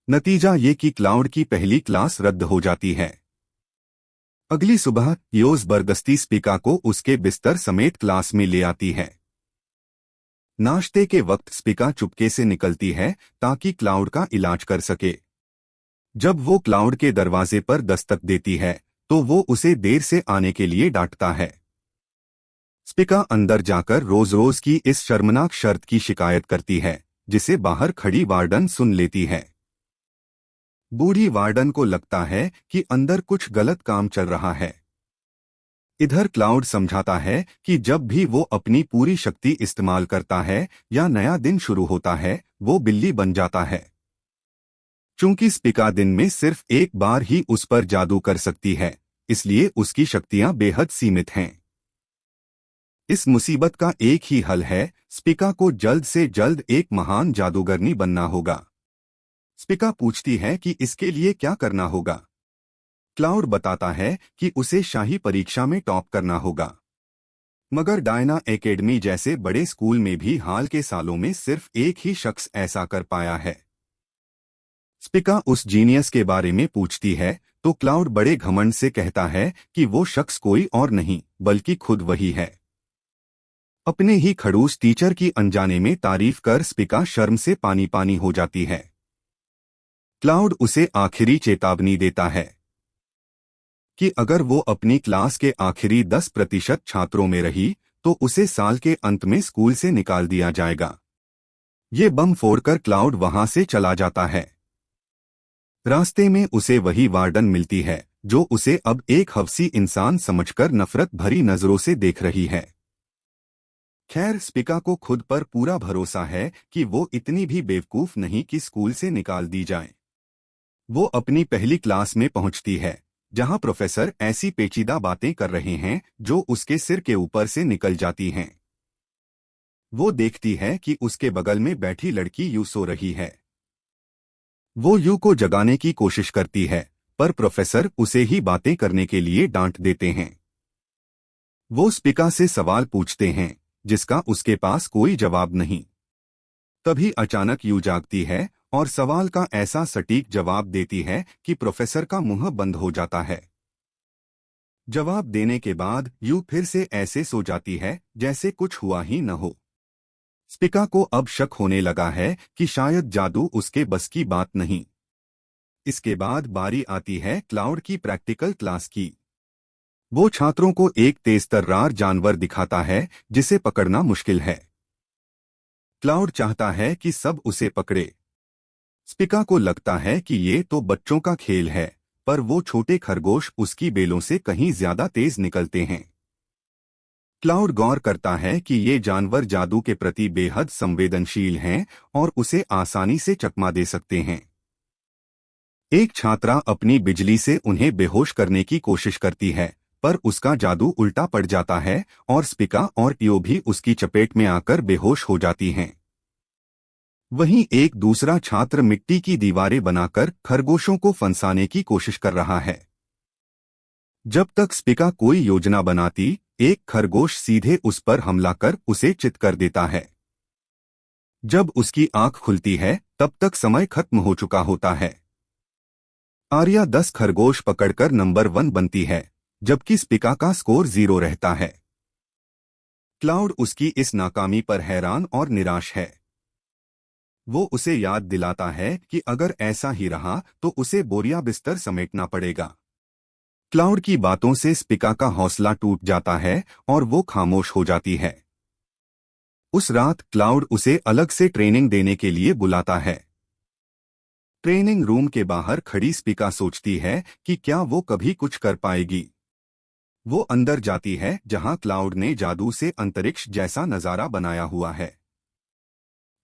[SPEAKER 1] नतीजा ये कि क्लाउड की पहली क्लास रद्द हो जाती है। अगली सुबह यो जबरदस्ती स्पिका को उसके बिस्तर समेत क्लास में ले आती है। नाश्ते के वक्त स्पिका चुपके से निकलती है ताकि क्लाउड का इलाज कर सके। जब वो क्लाउड के दरवाजे पर दस्तक देती है तो वो उसे देर से आने के लिए डांटता है। स्पिका अंदर जाकर रोज रोज की इस शर्मनाक शर्त की शिकायत करती है, जिसे बाहर खड़ी वार्डन सुन लेती है। बूढ़ी वार्डन को लगता है कि अंदर कुछ गलत काम चल रहा है। इधर क्लाउड समझाता है कि जब भी वो अपनी पूरी शक्ति इस्तेमाल करता है या नया दिन शुरू होता है, वो बिल्ली बन जाता है। चूंकि स्पिका दिन में सिर्फ एक बार ही उस पर जादू कर सकती है, इसलिए उसकी शक्तियां बेहद सीमित हैं। इस मुसीबत का एक ही हल है, स्पिका को जल्द से जल्द एक महान जादूगरनी बनना होगा। स्पिका पूछती है कि इसके लिए क्या करना होगा। क्लाउड बताता है कि उसे शाही परीक्षा में टॉप करना होगा। मगर डायना एकेडमी जैसे बड़े स्कूल में भी हाल के सालों में सिर्फ एक ही शख्स ऐसा कर पाया है। स्पिका उस जीनियस के बारे में पूछती है तो क्लाउड बड़े घमंड से कहता है कि वो शख्स कोई और नहीं बल्कि खुद वही है। अपने ही खड़ूस टीचर की अनजाने में तारीफ कर स्पिका शर्म से पानी पानी हो जाती है। क्लाउड उसे आखिरी चेतावनी देता है कि अगर वो अपनी क्लास के आखिरी 10% छात्रों में रही तो उसे साल के अंत में स्कूल से निकाल दिया जाएगा। ये बम फोड़कर क्लाउड वहां से चला जाता है। रास्ते में उसे वही वार्डन मिलती है जो उसे अब एक हवसी इंसान समझकर नफरत भरी नजरों से देख रही है। खैर, स्पिका को खुद पर पूरा भरोसा है कि वो इतनी भी बेवकूफ नहीं कि स्कूल से निकाल दी जाए। वो अपनी पहली क्लास में पहुंचती है जहां प्रोफेसर ऐसी पेचीदा बातें कर रहे हैं जो उसके सिर के ऊपर से निकल जाती हैं। वो देखती है कि उसके बगल में बैठी लड़की यू सो रही है। वो यू को जगाने की कोशिश करती है पर प्रोफेसर उसे ही बातें करने के लिए डांट देते हैं। वो स्पिका से सवाल पूछते हैं जिसका उसके पास कोई जवाब नहीं। तभी अचानक यू जागती है और सवाल का ऐसा सटीक जवाब देती है कि प्रोफेसर का मुंह बंद हो जाता है। जवाब देने के बाद यू फिर से ऐसे सो जाती है जैसे कुछ हुआ ही न हो। स्पिका को अब शक होने लगा है कि शायद जादू उसके बस की बात नहीं। इसके बाद बारी आती है क्लाउड की प्रैक्टिकल क्लास की। वो छात्रों को एक तेज तर्रार जानवर दिखाता है जिसे पकड़ना मुश्किल है। क्लाउड चाहता है कि सब उसे पकड़े। स्पिका को लगता है कि ये तो बच्चों का खेल है, पर वो छोटे खरगोश उसकी बेलों से कहीं ज्यादा तेज निकलते हैं। क्लाउड गौर करता है कि ये जानवर जादू के प्रति बेहद संवेदनशील हैं और उसे आसानी से चकमा दे सकते हैं। एक छात्रा अपनी बिजली से उन्हें बेहोश करने की कोशिश करती है, पर उसका जादू उल्टा पड़ जाता है और स्पिका और टियो भी उसकी चपेट में आकर बेहोश हो जाती हैं। वहीं एक दूसरा छात्र मिट्टी की दीवारें बनाकर खरगोशों को फंसाने की कोशिश कर रहा है। जब तक स्पिका कोई योजना बनाती, एक खरगोश सीधे उस पर हमला कर उसे चित कर देता है। जब उसकी आंख खुलती है तब तक समय खत्म हो चुका होता है। आर्या 10 खरगोश पकड़कर नंबर 1 बनती है, जबकि स्पिका का स्कोर 0 रहता है। क्लाउड उसकी इस नाकामी पर हैरान और निराश है। वो उसे याद दिलाता है कि अगर ऐसा ही रहा तो उसे बोरिया बिस्तर समेटना पड़ेगा। क्लाउड की बातों से स्पिका का हौसला टूट जाता है और वो खामोश हो जाती है। उस रात क्लाउड उसे अलग से ट्रेनिंग देने के लिए बुलाता है। ट्रेनिंग रूम के बाहर खड़ी स्पिका सोचती है कि क्या वो कभी कुछ कर पाएगी। वो अंदर जाती है जहां क्लाउड ने जादू से अंतरिक्ष जैसा नजारा बनाया हुआ है।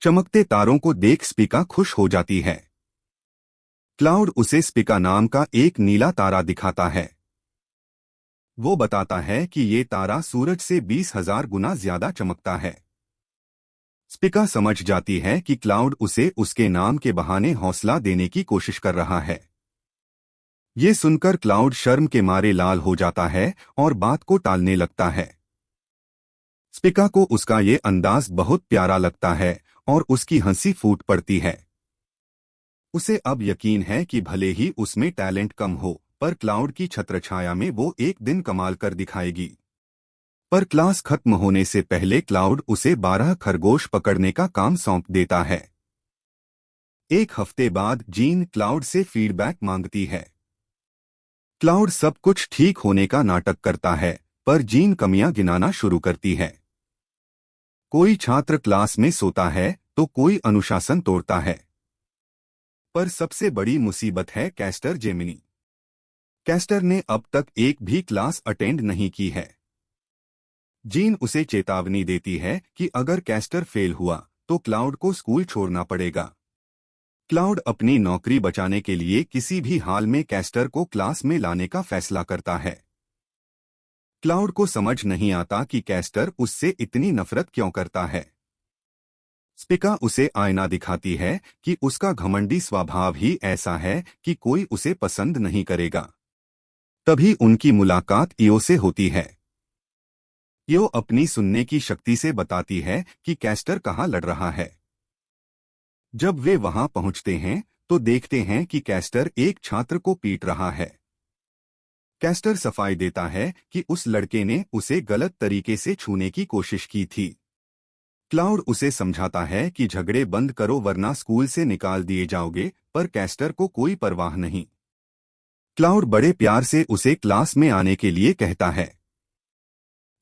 [SPEAKER 1] चमकते तारों को देख स्पिका खुश हो जाती है। क्लाउड उसे स्पिका नाम का एक नीला तारा दिखाता है। वो बताता है कि ये तारा सूरज से 20,000 गुना ज्यादा चमकता है। स्पिका समझ जाती है कि क्लाउड उसे उसके नाम के बहाने हौसला देने की कोशिश कर रहा है। ये सुनकर क्लाउड शर्म के मारे लाल हो जाता है और बात को टालने लगता है। स्पिका को उसका ये अंदाज बहुत प्यारा लगता है और उसकी हंसी फूट पड़ती है। उसे अब यकीन है कि भले ही उसमें टैलेंट कम हो, पर क्लाउड की छत्रछाया में वो एक दिन कमाल कर दिखाएगी। पर क्लास खत्म होने से पहले क्लाउड उसे 12 खरगोश पकड़ने का काम सौंप देता है। एक हफ्ते बाद जीन क्लाउड से फीडबैक मांगती है। क्लाउड सब कुछ ठीक होने का नाटक करता है, पर जीन कमियां गिनाना शुरू करती है। कोई छात्र क्लास में सोता है तो कोई अनुशासन तोड़ता है। पर सबसे बड़ी मुसीबत है कैस्टर जेमिनी। कैस्टर ने अब तक एक भी क्लास अटेंड नहीं की है। जीन उसे चेतावनी देती है कि अगर कैस्टर फेल हुआ तो क्लाउड को स्कूल छोड़ना पड़ेगा। क्लाउड अपनी नौकरी बचाने के लिए किसी भी हाल में कैस्टर को क्लास में लाने का फैसला करता है। क्लाउड को समझ नहीं आता कि कैस्टर उससे इतनी नफरत क्यों करता है। स्पिका उसे आईना दिखाती है कि उसका घमंडी स्वभाव ही ऐसा है कि कोई उसे पसंद नहीं करेगा। तभी उनकी मुलाकात इयो से होती है। इयो अपनी सुनने की शक्ति से बताती है कि कैस्टर कहाँ लड़ रहा है। जब वे वहां पहुंचते हैं तो देखते हैं कि कैस्टर एक छात्र को पीट रहा है। कैस्टर सफाई देता है कि उस लड़के ने उसे गलत तरीके से छूने की कोशिश की थी। क्लाउड उसे समझाता है कि झगड़े बंद करो वरना स्कूल से निकाल दिए जाओगे, पर कैस्टर को कोई परवाह नहीं। क्लाउड बड़े प्यार से उसे क्लास में आने के लिए कहता है।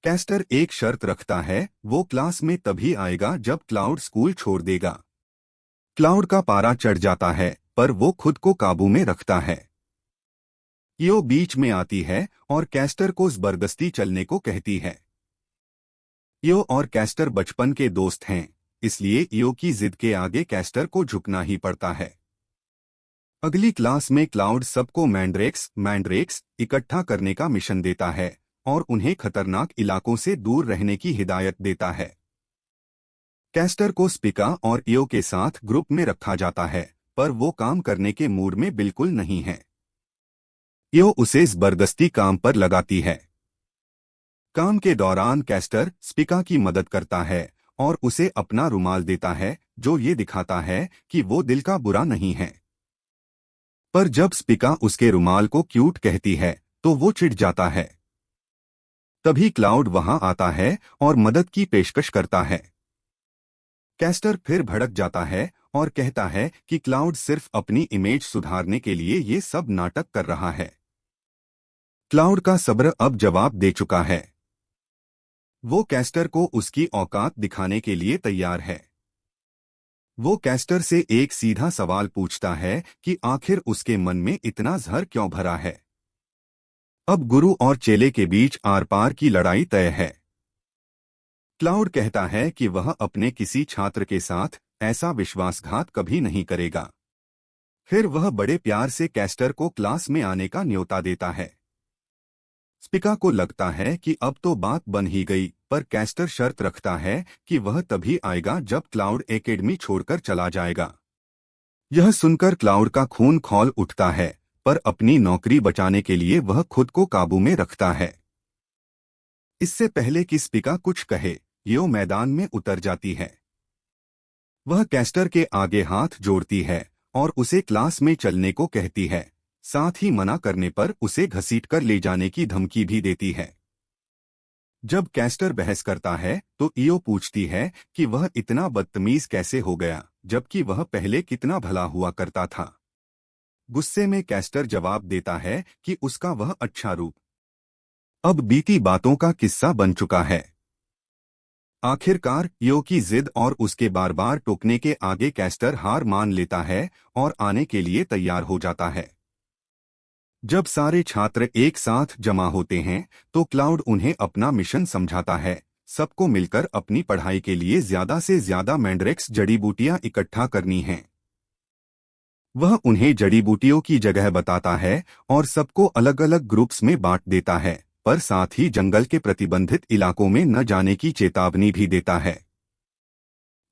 [SPEAKER 1] कैस्टर एक शर्त रखता है, वो क्लास में तभी आएगा जब क्लाउड स्कूल छोड़ देगा। क्लाउड का पारा चढ़ जाता है, पर वो खुद को काबू में रखता है। यो बीच में आती है और कैस्टर को जबरदस्ती चलने को कहती है। यो और कैस्टर बचपन के दोस्त हैं, इसलिए यो की जिद के आगे कैस्टर को झुकना ही पड़ता है। अगली क्लास में क्लाउड सबको मैंड्रेक्स इकट्ठा करने का मिशन देता है और उन्हें खतरनाक इलाकों से दूर रहने की हिदायत देता है। कैस्टर को स्पिका और इयो के साथ ग्रुप में रखा जाता है, पर वो काम करने के मूड में बिल्कुल नहीं है। इयो उसे जबरदस्ती काम पर लगाती है। काम के दौरान कैस्टर स्पिका की मदद करता है और उसे अपना रुमाल देता है, जो ये दिखाता है कि वो दिल का बुरा नहीं है। पर जब स्पिका उसके रुमाल को क्यूट कहती है तो वो चिढ़ जाता है। तभी क्लाउड वहां आता है और मदद की पेशकश करता है। कैस्टर फिर भड़क जाता है और कहता है कि क्लाउड सिर्फ अपनी इमेज सुधारने के लिए ये सब नाटक कर रहा है। क्लाउड का सब्र अब जवाब दे चुका है। वो कैस्टर को उसकी औकात दिखाने के लिए तैयार है। वो कैस्टर से एक सीधा सवाल पूछता है कि आखिर उसके मन में इतना ज़हर क्यों भरा है। अब गुरु और चेले के बीच आर पार की लड़ाई तय है। क्लाउड कहता है कि वह अपने किसी छात्र के साथ ऐसा विश्वासघात कभी नहीं करेगा। फिर वह बड़े प्यार से कैस्टर को क्लास में आने का न्योता देता है। स्पिका को लगता है कि अब तो बात बन ही गई, पर कैस्टर शर्त रखता है कि वह तभी आएगा जब क्लाउड एकेडमी छोड़कर चला जाएगा। यह सुनकर क्लाउड का खून खौल उठता है, पर अपनी नौकरी बचाने के लिए वह खुद को काबू में रखता है। इससे पहले कि स्पिका कुछ कहे, यो मैदान में उतर जाती है। वह कैस्टर के आगे हाथ जोड़ती है और उसे क्लास में चलने को कहती है, साथ ही मना करने पर उसे घसीटकर ले जाने की धमकी भी देती है। जब कैस्टर बहस करता है तो इयो पूछती है कि वह इतना बदतमीज कैसे हो गया, जबकि वह पहले कितना भला हुआ करता था। गुस्से में कैस्टर जवाब देता है कि उसका वह अच्छा रूप अब बीती बातों का किस्सा बन चुका है। आखिरकार इयो की जिद और उसके बार बार टोकने के आगे कैस्टर हार मान लेता है और आने के लिए तैयार हो जाता है। जब सारे छात्र एक साथ जमा होते हैं तो क्लाउड उन्हें अपना मिशन समझाता है। सबको मिलकर अपनी पढ़ाई के लिए ज्यादा से ज्यादा मैंड्रेक्स जड़ी बूटियां इकट्ठा करनी हैं। वह उन्हें जड़ी बूटियों की जगह बताता है और सबको अलग अलग ग्रुप्स में बांट देता है, पर साथ ही जंगल के प्रतिबंधित इलाकों में न जाने की चेतावनी भी देता है।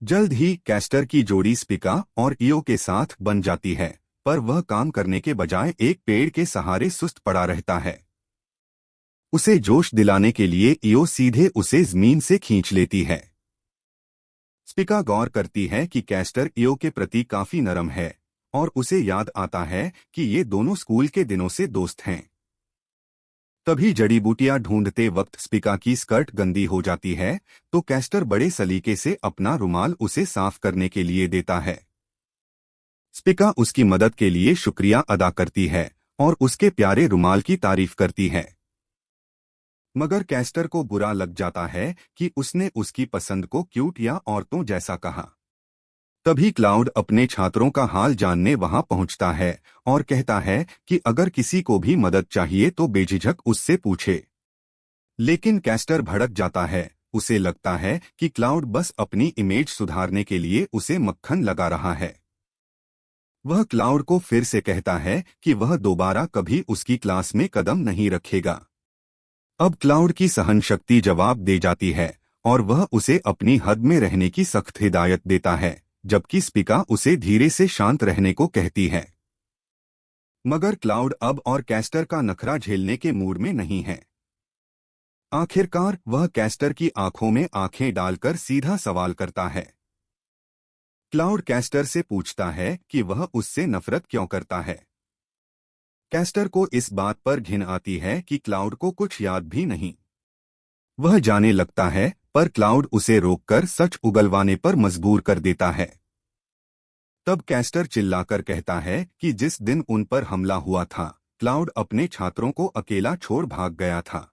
[SPEAKER 1] जल्द ही कैस्टर की जोड़ी स्पिका और इयो के साथ बन जाती है, पर वह काम करने के बजाय एक पेड़ के सहारे सुस्त पड़ा रहता है। उसे जोश दिलाने के लिए इयो सीधे उसे जमीन से खींच लेती है। स्पिका गौर करती है कि कैस्टर इयो के प्रति काफी नरम है और उसे याद आता है कि ये दोनों स्कूल के दिनों से दोस्त हैं। तभी जड़ी बूटियां ढूंढते वक्त स्पिका की स्कर्ट गंदी हो जाती है, तो कैस्टर बड़े सलीके से अपना रुमाल उसे साफ करने के लिए देता है। स्पिका उसकी मदद के लिए शुक्रिया अदा करती है और उसके प्यारे रुमाल की तारीफ करती है। मगर कैस्टर को बुरा लग जाता है कि उसने उसकी पसंद को क्यूट या औरतों जैसा कहा। तभी क्लाउड अपने छात्रों का हाल जानने वहां पहुंचता है और कहता है कि अगर किसी को भी मदद चाहिए तो बेझिझक उससे पूछे। लेकिन कैस्टर भड़क जाता है। उसे लगता है कि क्लाउड बस अपनी इमेज सुधारने के लिए उसे मक्खन लगा रहा है। वह क्लाउड को फिर से कहता है कि वह दोबारा कभी उसकी क्लास में कदम नहीं रखेगा। अब क्लाउड की सहन शक्ति जवाब दे जाती है और वह उसे अपनी हद में रहने की सख्त हिदायत देता है, जबकि स्पिका उसे धीरे से शांत रहने को कहती है। मगर क्लाउड अब और कैस्टर का नखरा झेलने के मूड में नहीं है। आखिरकार वह कैस्टर की आंखों में आंखें डालकर सीधा सवाल करता है। क्लाउड कैस्टर से पूछता है कि वह उससे नफरत क्यों करता है। कैस्टर को इस बात पर घिन आती है कि क्लाउड को कुछ याद भी नहीं। वह जाने लगता है, पर क्लाउड उसे रोककर सच उगलवाने पर मजबूर कर देता है। तब कैस्टर चिल्लाकर कहता है कि जिस दिन उन पर हमला हुआ था, क्लाउड अपने छात्रों को अकेला छोड़ भाग गया था।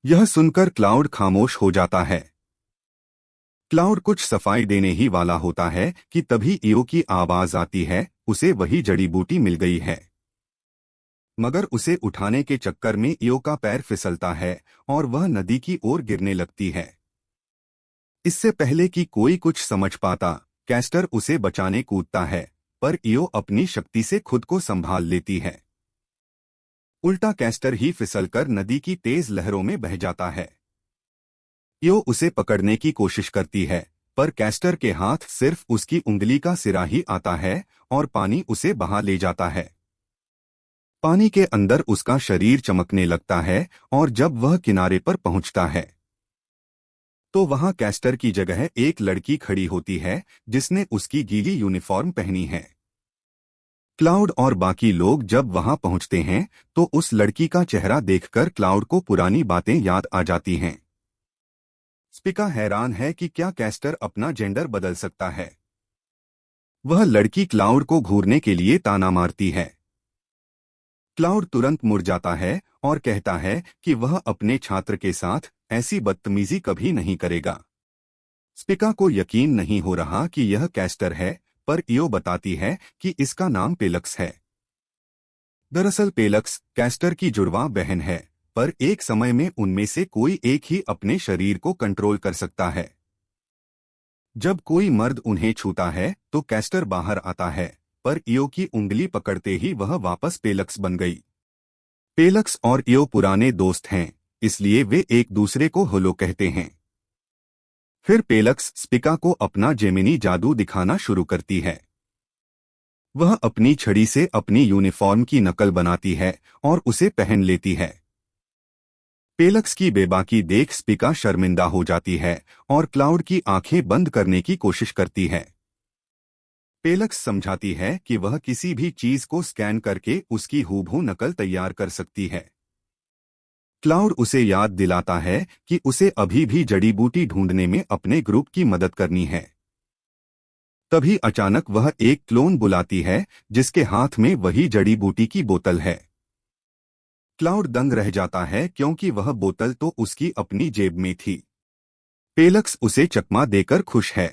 [SPEAKER 1] यह सुनकर क्लाउड खामोश हो जाता है। क्लाउड कुछ सफाई देने ही वाला होता है कि तभी ईओ की आवाज आती है, उसे वही जड़ी बूटी मिल गई है। मगर उसे उठाने के चक्कर में ईओ का पैर फिसलता है और वह नदी की ओर गिरने लगती है। इससे पहले कि कोई कुछ समझ पाता, कैस्टर उसे बचाने कूदता है, पर ईओ अपनी शक्ति से खुद को संभाल लेती है। उल्टा कैस्टर ही फिसलकर नदी की तेज लहरों में बह जाता है। ईओ उसे पकड़ने की कोशिश करती है, पर कैस्टर के हाथ सिर्फ उसकी उंगली का सिरा ही आता है और पानी उसे बहा ले जाता है। पानी के अंदर उसका शरीर चमकने लगता है और जब वह किनारे पर पहुंचता है तो वहां कैस्टर की जगह एक लड़की खड़ी होती है जिसने उसकी गीली यूनिफॉर्म पहनी है। क्लाउड और बाकी लोग जब वहां पहुंचते हैं तो उस लड़की का चेहरा देखकर क्लाउड को पुरानी बातें याद आ जाती हैं। स्पिका हैरान है कि क्या कैस्टर अपना जेंडर बदल सकता है। वह लड़की क्लाउड को घूरने के लिए ताना मारती है। क्लाउड तुरंत मुड़ जाता है और कहता है कि वह अपने छात्र के साथ ऐसी बदतमीजी कभी नहीं करेगा। स्पिका को यकीन नहीं हो रहा कि यह कैस्टर है, पर ईओ बताती है कि इसका नाम पेलक्स है। दरअसल पेलक्स कैस्टर की जुड़वा बहन है, पर एक समय में उनमें से कोई एक ही अपने शरीर को कंट्रोल कर सकता है। जब कोई मर्द उन्हें छूता है तो कैस्टर बाहर आता है, पर ईओ की उंगली पकड़ते ही वह वापस पेलक्स बन गई। पेलक्स और ईओ पुराने दोस्त हैं, इसलिए वे एक दूसरे को होलो कहते हैं। फिर पेलक्स स्पिका को अपना जेमिनी जादू दिखाना शुरू करती है। वह अपनी छड़ी से अपनी यूनिफॉर्म की नकल बनाती है और उसे पहन लेती है। पेलक्स की बेबाकी देख स्पिका शर्मिंदा हो जाती है और क्लाउड की आंखें बंद करने की कोशिश करती है। पेलक्स समझाती है कि वह किसी भी चीज को स्कैन करके उसकी हूबहू नकल तैयार कर सकती है। क्लाउड उसे याद दिलाता है कि उसे अभी भी जड़ी बूटी ढूंढने में अपने ग्रुप की मदद करनी है। तभी अचानक वह एक क्लोन बुलाती है जिसके हाथ में वही जड़ी बूटी की बोतल है। क्लाउड दंग रह जाता है क्योंकि वह बोतल तो उसकी अपनी जेब में थी। पेलक्स उसे चकमा देकर खुश है।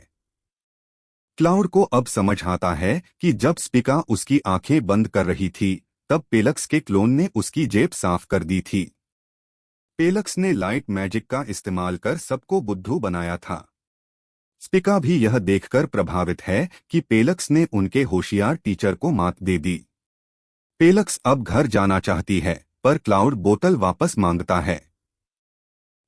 [SPEAKER 1] क्लाउड को अब समझ आता है कि जब स्पिका उसकी आंखें बंद कर रही थी तब पेलक्स के क्लोन ने उसकी जेब साफ कर दी थी। पेलक्स ने लाइट मैजिक का इस्तेमाल कर सबको बुद्धू बनाया था। स्पिका भी यह देखकर प्रभावित है कि पेलक्स ने उनके होशियार टीचर को मात दे दी। पेलक्स अब घर जाना चाहती है, पर क्लाउड बोतल वापस मांगता है।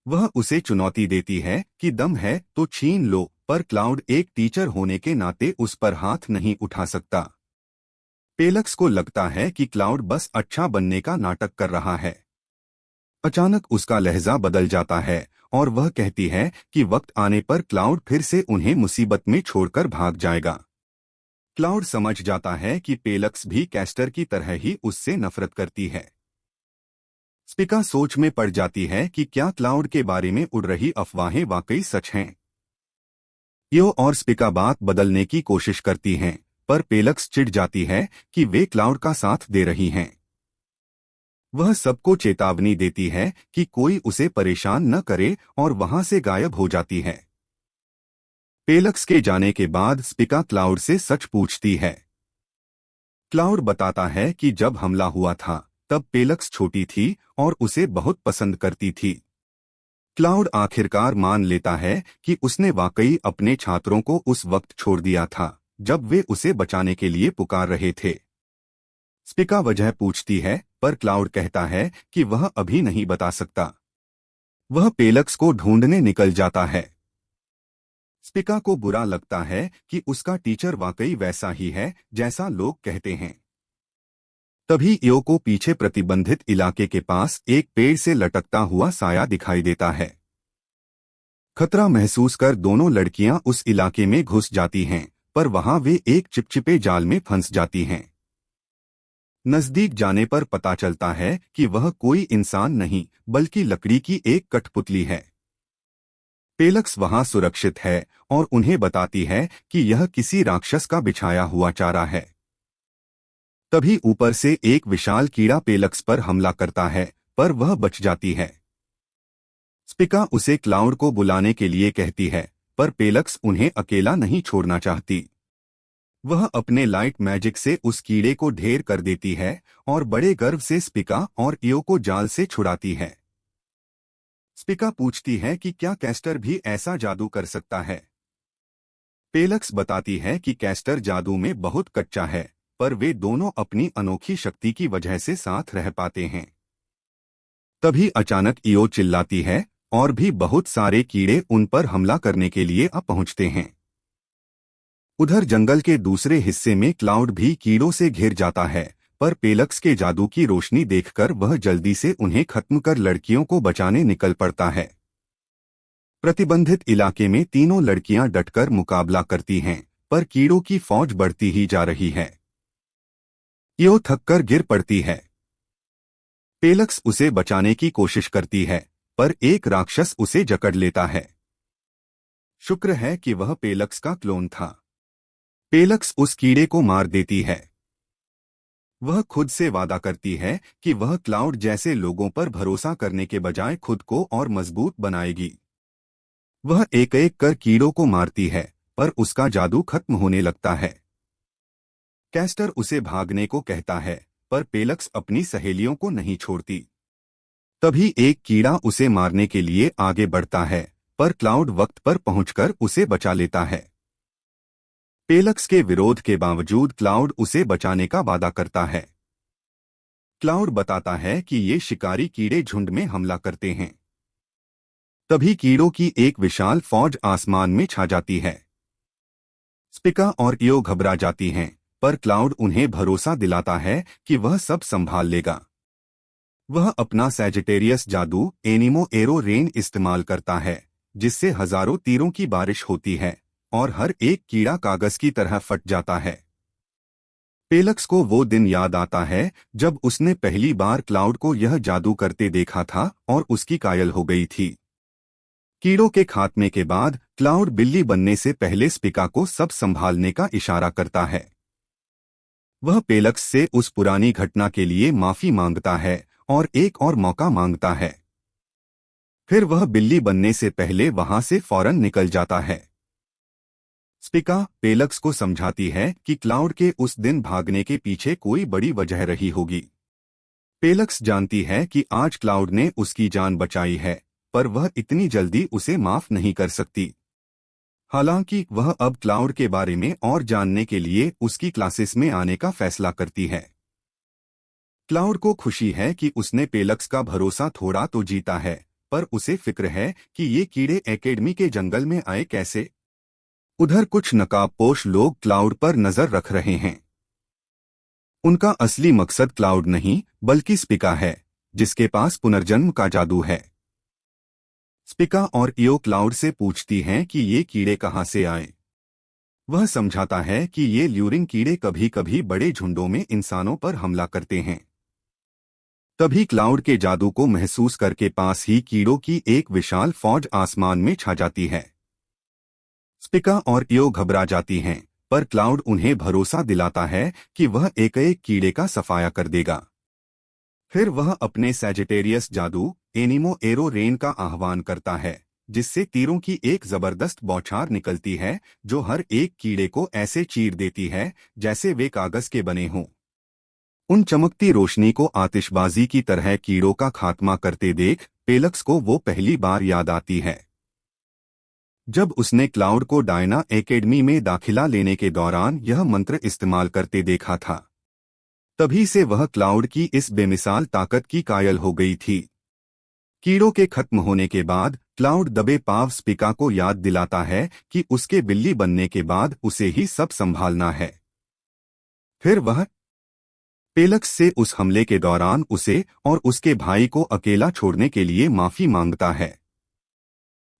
[SPEAKER 1] वह उसे चुनौती देती है कि दम है तो छीन लो, पर क्लाउड एक टीचर होने के नाते उस पर हाथ नहीं उठा सकता। पेलक्स को लगता है कि क्लाउड बस अच्छा बनने का नाटक कर रहा है। अचानक उसका लहजा बदल जाता है और वह कहती है कि वक्त आने पर क्लाउड फिर से उन्हें मुसीबत में छोड़कर भाग जाएगा। क्लाउड समझ जाता है कि पेलक्स भी कैस्टर की तरह ही उससे नफरत करती है। स्पिका सोच में पड़ जाती है कि क्या क्लाउड के बारे में उड़ रही अफवाहें वाकई सच हैं। ईओ और स्पिका बात बदलने की कोशिश करती हैं, पर पेलक्स चिढ़ जाती है कि वे क्लाउड का साथ दे रही हैं। वह सबको चेतावनी देती है कि कोई उसे परेशान न करे और वहां से गायब हो जाती है। पेलक्स के जाने के बाद स्पिका क्लाउड से सच पूछती है। क्लाउड बताता है कि जब हमला हुआ था तब पेलक्स छोटी थी और उसे बहुत पसंद करती थी। क्लाउड आखिरकार मान लेता है कि उसने वाकई अपने छात्रों को उस वक्त छोड़ दिया था जब वे उसे बचाने के लिए पुकार रहे थे। स्पिका वजह पूछती है, पर क्लाउड कहता है कि वह अभी नहीं बता सकता। वह पेलक्स को ढूंढने निकल जाता है। स्पिका को बुरा लगता है कि उसका टीचर वाकई वैसा ही है जैसा लोग कहते हैं। तभी ईओ को पीछे प्रतिबंधित इलाके के पास एक पेड़ से लटकता हुआ साया दिखाई देता है। खतरा महसूस कर दोनों लड़कियां उस इलाके में घुस जाती हैं, पर वहां वे एक चिपचिपे जाल में फंस जाती हैं। नजदीक जाने पर पता चलता है कि वह कोई इंसान नहीं बल्कि लकड़ी की एक कठपुतली है। पेलक्स वहां सुरक्षित है और उन्हें बताती है कि यह किसी राक्षस का बिछाया हुआ चारा है। तभी ऊपर से एक विशाल कीड़ा पेलक्स पर हमला करता है, पर वह बच जाती है। स्पिका उसे क्लाउड को बुलाने के लिए कहती है, पर पेलक्स उन्हें अकेला नहीं छोड़ना चाहती। वह अपने लाइट मैजिक से उस कीड़े को ढेर कर देती है और बड़े गर्व से स्पिका और इयो को जाल से छुड़ाती है। स्पिका पूछती है कि क्या कैस्टर भी ऐसा जादू कर सकता है। पेलक्स बताती है कि कैस्टर जादू में बहुत कच्चा है, पर वे दोनों अपनी अनोखी शक्ति की वजह से साथ रह पाते हैं। तभी अचानक इयो चिल्लाती है और भी बहुत सारे कीड़े उन पर हमला करने के लिए आ पहुंचते हैं। उधर जंगल के दूसरे हिस्से में क्लाउड भी कीड़ों से घिर जाता है, पर पेलक्स के जादू की रोशनी देखकर वह जल्दी से उन्हें खत्म कर लड़कियों को बचाने निकल पड़ता है। प्रतिबंधित इलाके में तीनों लड़कियां डटकर मुकाबला करती हैं, पर कीड़ों की फौज बढ़ती ही जा रही है। इयो थककर गिर पड़ती है। पेलक्स उसे बचाने की कोशिश करती है, पर एक राक्षस उसे जकड़ लेता है। शुक्र है कि वह पेलक्स का क्लोन था। पेलक्स उस कीड़े को मार देती है। वह खुद से वादा करती है कि वह क्लाउड जैसे लोगों पर भरोसा करने के बजाय खुद को और मजबूत बनाएगी। वह एक एक कर कीड़ों को मारती है, पर उसका जादू खत्म होने लगता है। कैस्टर उसे भागने को कहता है, पर पेलक्स अपनी सहेलियों को नहीं छोड़ती। तभी एक कीड़ा उसे मारने के लिए आगे बढ़ता है, पर क्लाउड वक्त पर पहुंचकर उसे बचा लेता है। पेलक्स के विरोध के बावजूद क्लाउड उसे बचाने का वादा करता है। क्लाउड बताता है कि ये शिकारी कीड़े झुंड में हमला करते हैं। तभी कीड़ों की एक विशाल फौज आसमान में छा जाती है। स्पिका और इयो घबरा जाती हैं, पर क्लाउड उन्हें भरोसा दिलाता है कि वह सब संभाल लेगा। वह अपना सैजिटेरियस जादू एनिमो एरो रेन इस्तेमाल करता है, जिससे हजारों तीरों की बारिश होती है और हर एक कीड़ा कागज की तरह फट जाता है। पेलक्स को वो दिन याद आता है जब उसने पहली बार क्लाउड को यह जादू करते देखा था और उसकी कायल हो गई थी। कीड़ों के खात्मे के बाद क्लाउड बिल्ली बनने से पहले स्पिका को सब संभालने का इशारा करता है। वह पेलक्स से उस पुरानी घटना के लिए माफी मांगता है और एक और मौका मांगता है। फिर वह बिल्ली बनने से पहले वहां से फौरन निकल जाता है। स्पिका पेलक्स को समझाती है कि क्लाउड के उस दिन भागने के पीछे कोई बड़ी वजह रही होगी। पेलक्स जानती है कि आज क्लाउड ने उसकी जान बचाई है, पर वह इतनी जल्दी उसे माफ नहीं कर सकती। हालांकि वह अब क्लाउड के बारे में और जानने के लिए उसकी क्लासेस में आने का फैसला करती है। क्लाउड को खुशी है कि उसने पेलक्स का भरोसा थोड़ा तो जीता है, पर उसे फिक्र है कि ये कीड़े एकेडमी के जंगल में आए कैसे। उधर कुछ नकाबपोश लोग क्लाउड पर नजर रख रहे हैं। उनका असली मकसद क्लाउड नहीं बल्कि स्पिका है, जिसके पास पुनर्जन्म का जादू है। स्पिका और इयो क्लाउड से पूछती हैं कि ये कीड़े कहाँ से आए। वह समझाता है कि ये ल्यूरिंग कीड़े कभी कभी बड़े झुंडों में इंसानों पर हमला करते हैं। तभी क्लाउड के जादू को महसूस करके पास ही कीड़ों की एक विशाल फौज आसमान में छा जाती है। स्पिका और इयो घबरा जाती हैं, पर क्लाउड उन्हें भरोसा दिलाता है कि वह एक एक कीड़े का सफाया कर देगा। फिर वह अपने सैजिटेरियस जादू एनिमो एरो रेन का आह्वान करता है, जिससे तीरों की एक जबरदस्त बौछार निकलती है जो हर एक कीड़े को ऐसे चीर देती है जैसे वे कागज के बने हों। उन चमकती रोशनी को आतिशबाजी की तरह कीड़ों का खात्मा करते देख पेलक्स को वो पहली बार याद आती है जब उसने क्लाउड को डायना एकेडमी में दाखिला लेने के दौरान यह मंत्र इस्तेमाल करते देखा था। तभी से वह क्लाउड की इस बेमिसाल ताकत की कायल हो गई थी। कीड़ों के खत्म होने के बाद क्लाउड दबे पाव स्पिका को याद दिलाता है कि उसके बिल्ली बनने के बाद उसे ही सब संभालना है। फिर वह पेलक्स से उस हमले के दौरान उसे और उसके भाई को अकेला छोड़ने के लिए माफी मांगता है।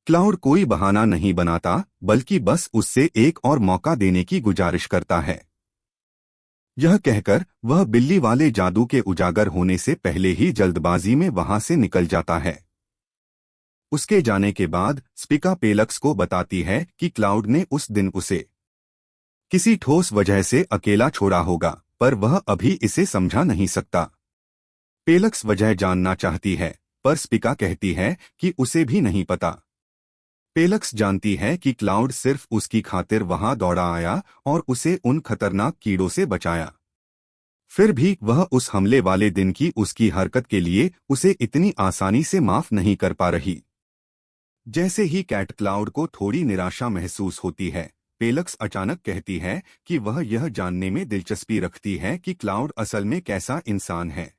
[SPEAKER 1] क्लाउड कोई बहाना नहीं बनाता, बल्कि बस उससे एक और मौका देने की गुजारिश करता है। यह कहकर वह बिल्ली वाले जादू के उजागर होने से पहले ही जल्दबाजी में वहां से निकल जाता है। उसके जाने के बाद स्पिका पेलक्स को बताती है कि क्लाउड ने उस दिन उसे किसी ठोस वजह से अकेला छोड़ा होगा, पर वह अभी इसे समझा नहीं सकता। पेलक्स वजह जानना चाहती है, पर स्पिका कहती है कि उसे भी नहीं पता। पेलक्स जानती है कि क्लाउड सिर्फ उसकी खातिर वहां दौड़ा आया और उसे उन खतरनाक कीड़ों से बचाया। फिर भी वह उस हमले वाले दिन की उसकी हरकत के लिए उसे इतनी आसानी से माफ नहीं कर पा रही। जैसे ही कैट क्लाउड को थोड़ी निराशा महसूस होती है, पेलक्स अचानक कहती है कि वह यह जानने में दिलचस्पी रखती है कि क्लाउड असल में कैसा इंसान है।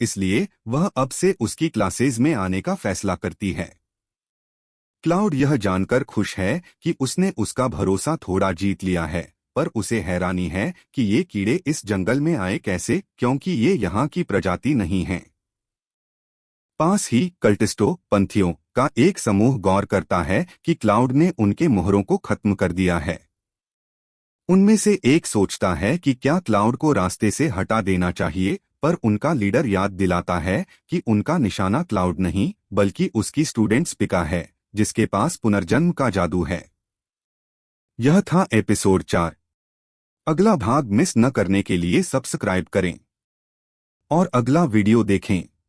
[SPEAKER 1] इसलिए वह अब से उसकी क्लासेज में आने का फैसला करती है। क्लाउड यह जानकर खुश है कि उसने उसका भरोसा थोड़ा जीत लिया है, पर उसे हैरानी है कि ये कीड़े इस जंगल में आए कैसे, क्योंकि ये यहाँ की प्रजाति नहीं हैं। पास ही कल्टिस्टों पंथियों का एक समूह गौर करता है कि क्लाउड ने उनके मोहरों को खत्म कर दिया है। उनमें से एक सोचता है कि क्या क्लाउड को रास्ते से हटा देना चाहिए, पर उनका लीडर याद दिलाता है कि उनका निशाना क्लाउड नहीं, बल्कि उसकी स्टूडेंट स्पिका है, जिसके पास पुनर्जन्म का जादू है। यह था एपिसोड 4। अगला भाग मिस न करने के लिए सब्सक्राइब करें और अगला वीडियो देखें।